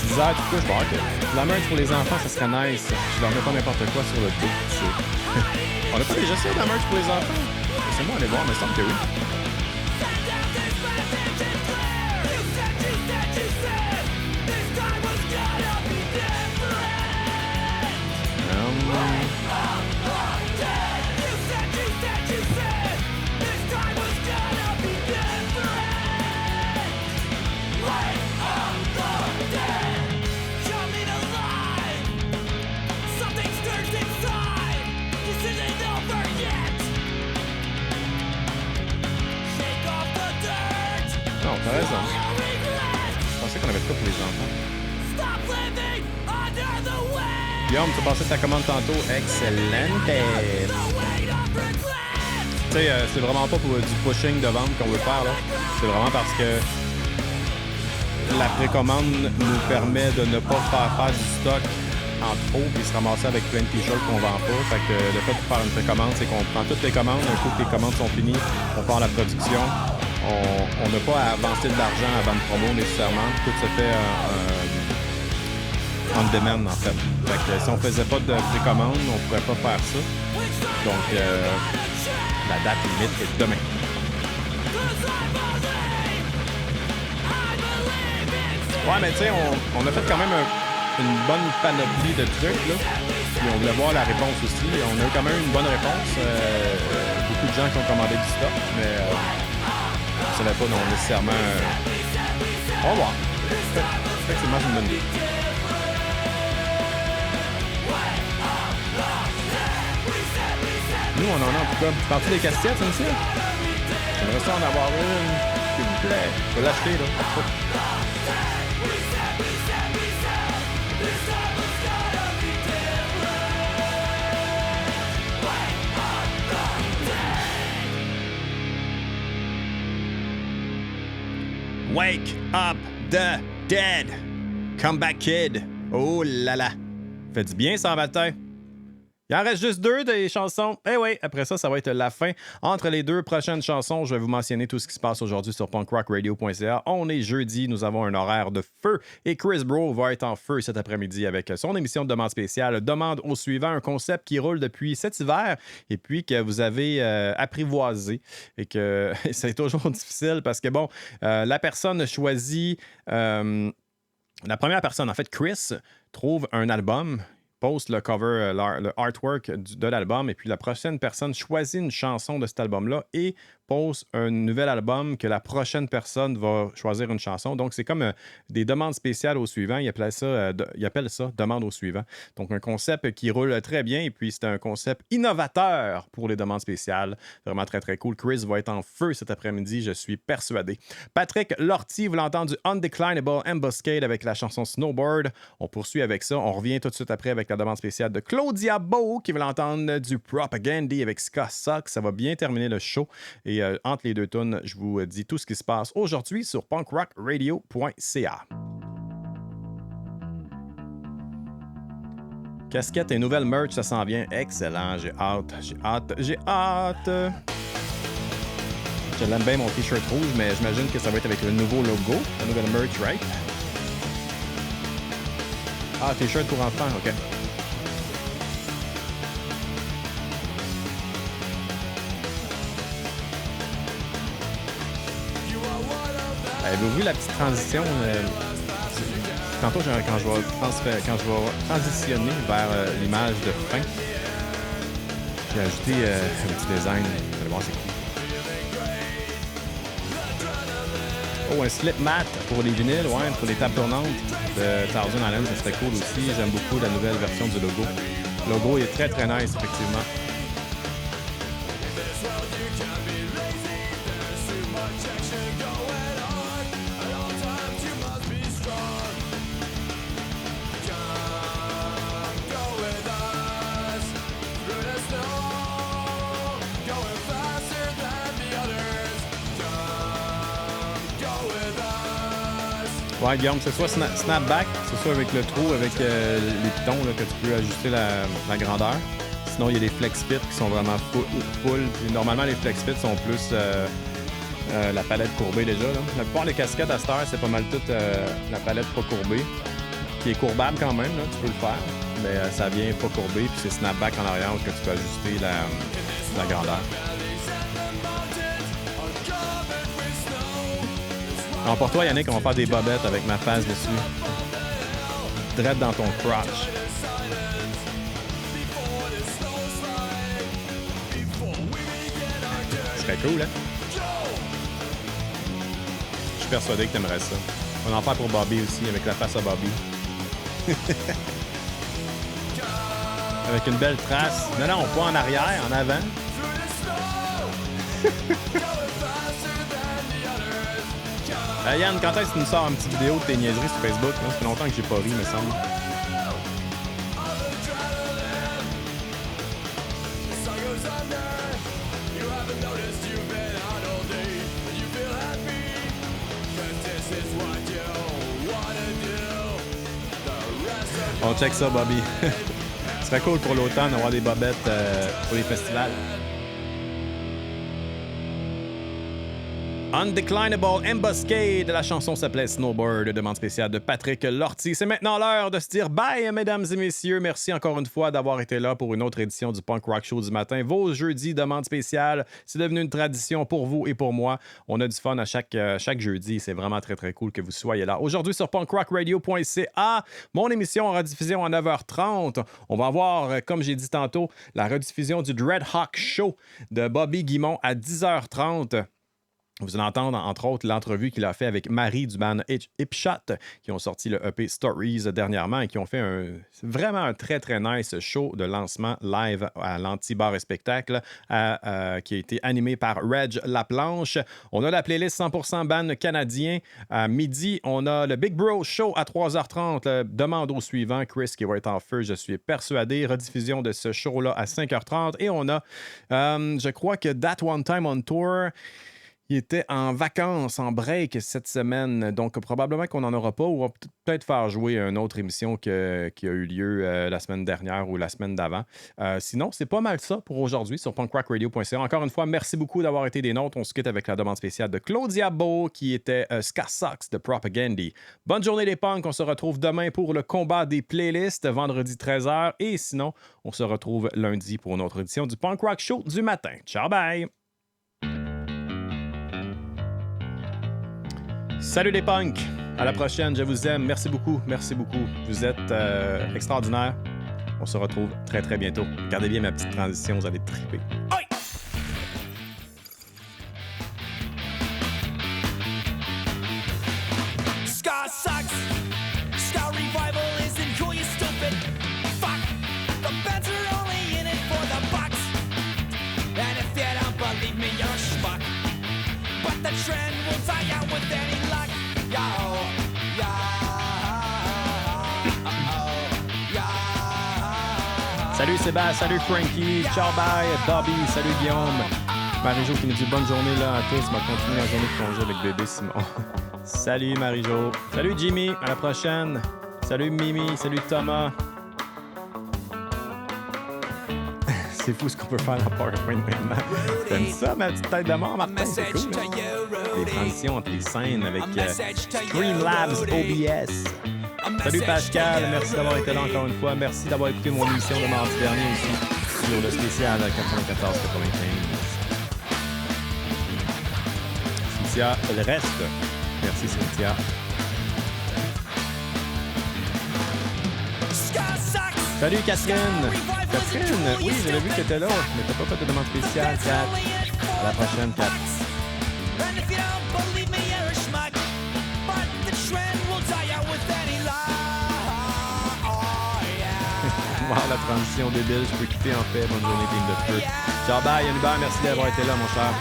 10h, tu couches, bon, ok. La merch pour les enfants, ça serait nice. Je leur mets pas n'importe quoi sur le dos, tu sais. On a pas déjà ça, la merch pour les enfants? Laissez-moi aller voir, mais il me semble que oui. Non, t'as raison. Je pensais qu'on avait tout pour les enfants. Guillaume, tu as passé ta commande tantôt. Excellent. Tu sais, c'est vraiment pas pour du pushing de vente qu'on veut faire, là. C'est vraiment parce que la précommande nous permet de ne pas faire du stock en trop puis se ramasser avec plein de t-shirts qu'on vend pas. Fait que le fait de faire une précommande, c'est qu'on prend toutes les commandes. Un coup que les commandes sont finies, on part la production. On n'a pas à avancer de l'argent avant de promo nécessairement. Tout se fait on demand, en fait. Fait que si on faisait pas de précommande, on pourrait pas faire ça. Donc, la date limite est demain. Ouais, mais tu sais, on a fait quand même une bonne panoplie de trucs, là. Puis on voulait voir la réponse aussi. On a eu quand même une bonne réponse. Beaucoup de gens qui ont commandé du stock, mais on savait pas non nécessairement... On va voir. Effectivement, c'est une bonne idée. Nous, on en a en tout cas. Tu parles-tu des casquettes, ça, monsieur? J'aimerais ça en avoir une, s'il vous plaît. Je vais l'acheter, là. Wake Up the Dead. Comeback Kid. Oh là là. Fait du bien, ça, matin. Il en reste juste 2 des chansons. Eh oui, après ça, ça va être la fin. Entre les 2 prochaines chansons, je vais vous mentionner tout ce qui se passe aujourd'hui sur punkrockradio.ca. On est jeudi, nous avons un horaire de feu et Chris Bro va être en feu cet après-midi avec son émission de demande spéciale. Demande au suivant, un concept qui roule depuis cet hiver et puis que vous avez apprivoisé et que c'est toujours difficile parce que, bon, la personne choisit... la première personne, en fait, Chris, trouve un album, poste le cover, le artwork de l'album, et puis la prochaine personne choisit une chanson de cet album-là et pose un nouvel album que la prochaine personne va choisir une chanson. Donc, c'est comme des demandes spéciales au suivant. Ils appellent ça demande au suivant. Donc, un concept qui roule très bien et puis c'est un concept innovateur pour les demandes spéciales. Vraiment très, très cool. Chris va être en feu cet après-midi, je suis persuadé. Patrick Lortie, vous l'entendez du Undeclinable Ambuscade avec la chanson Snowboard. On poursuit avec ça. On revient tout de suite après avec la demande spéciale de Claudia Beau qui va l'entendre du Propagandy avec Ska Suck. Ça va bien terminer le show. Et entre les 2 tunes, je vous dis tout ce qui se passe aujourd'hui sur punkrockradio.ca. Casquette et nouvelle merch, ça s'en vient. Excellent, j'ai hâte. Je l'aime bien mon t-shirt rouge, mais j'imagine que ça va être avec le nouveau logo, la nouvelle merch, right? Ah, t-shirt pour enfants, OK. Avez-vous vu la petite transition? Tantôt, quand je vais transitionner vers l'image de fin, j'ai ajouté un petit design. Vous allez voir, c'est cool. Oh, un slip mat pour les vinyles, ouais, pour les tables tournantes de Thousand Island, ça serait cool aussi. J'aime beaucoup la nouvelle version du logo. Le logo est très, très nice, effectivement. Ouais, Guillaume, c'est soit snapback, c'est soit avec le trou, avec les pitons là, que tu peux ajuster la grandeur. Sinon, il y a les flex fit qui sont vraiment full. Puis, normalement, les flex fit sont plus la palette courbée déjà. Là. La plupart des casquettes à cette heure, c'est pas mal toute la palette pas courbée, qui est courbable quand même, là, tu peux le faire, mais ça vient pas courbé, puis c'est snapback en arrière que tu peux ajuster la grandeur. Alors pour toi, Yannick, on va faire des bobettes avec ma face dessus. Drette dans ton crotch. Ce serait cool, hein? Je suis persuadé que t'aimerais ça. On en fait pour Bobby aussi, avec la face à Bobby. Avec une belle trace. Non, pas en arrière, en avant. Yann, quand est-ce que tu nous sors une petite vidéo de tes niaiseries sur Facebook? Là? Ça fait longtemps que j'ai pas ri, me semble. On check ça, Bobby. Ce serait cool pour l'automne d'avoir des bobettes pour les festivals. Undeclinable Ambuscade. La chanson s'appelait Snowboard, demande spéciale de Patrick Lortie. C'est maintenant l'heure de se dire bye, mesdames et messieurs. Merci encore une fois d'avoir été là pour une autre édition du Punk Rock Show du matin. Vos jeudis, demande spéciale, c'est devenu une tradition pour vous et pour moi. On a du fun à chaque jeudi. C'est vraiment très, très cool que vous soyez là. Aujourd'hui, sur punkrockradio.ca, mon émission en rediffusion à 9h30. On va avoir, comme j'ai dit tantôt, la rediffusion du Dreadhawk Show de Bobby Guimont à 10h30. Vous allez entendre, entre autres, l'entrevue qu'il a fait avec Marie du band Hipshot, qui ont sorti le EP Stories dernièrement et qui ont fait vraiment un très, très nice show de lancement live à l'Anti-Bar et Spectacle qui a été animé par Reg Laplanche. On a la playlist 100% band canadien. À midi, on a le Big Bro Show à 3h30. Demande au suivant, Chris qui va être en feu, je suis persuadé. Rediffusion de ce show-là à 5h30. Et on a, je crois que That One Time on Tour... Il était en vacances, en break cette semaine, donc probablement qu'on n'en aura pas ou on va peut-être faire jouer une autre émission qui a eu lieu la semaine dernière ou la semaine d'avant. Sinon, c'est pas mal ça pour aujourd'hui sur punkrockradio.ca. Encore une fois, merci beaucoup d'avoir été des nôtres. On se quitte avec la demande spéciale de Claudia Beau qui était Ska Sucks de Propagandy. Bonne journée les punks, on se retrouve demain pour le combat des playlists, vendredi 13h. Et sinon, on se retrouve lundi pour une autre édition du Punk Rock Show du matin. Ciao, bye! Salut les punks! À la prochaine, je vous aime. Merci beaucoup, merci beaucoup. Vous êtes extraordinaires. On se retrouve très très bientôt. Regardez bien ma petite transition, vous allez triper. Oi! Ska sucks. Ska revival isn't cool, you stupid. Fuck. The bands are only in it for the bucks. And if you don't believe me, you're a schmuck. But the trend will die out with any luck. Yo, yo, yo. Salut Sébastien, salut Frankie, ciao bye, Bobby, salut Guillaume. Marie-Jo qui nous dit bonne journée là à tous. On va continuer la journée de congé avec bébé Simon. Salut Marie-Jo. Salut Jimmy, à la prochaine. Salut Mimi, salut Thomas. C'est fou ce qu'on peut faire dans PowerPoint maintenant. T'aimes ça, ma petite tête de mort, Martin? C'est cool, hein? Les transitions entre les scènes avec Streamlabs OBS. Salut Pascal, merci d'avoir été là encore une fois. Merci d'avoir écouté mon émission de mardi dernier aussi sur le spécial 94-95. Cynthia, elle reste. Merci Cynthia. Salut Catherine! Catherine, oui, j'avais vu que t'étais là, mais t'as pas fait de demande spéciale, Kat. À la prochaine, Kat. Wow, la transition débile, je peux quitter en paix. Bonne journée, team de feu. Ciao, bye, Hubert, merci d'avoir été là, mon cher.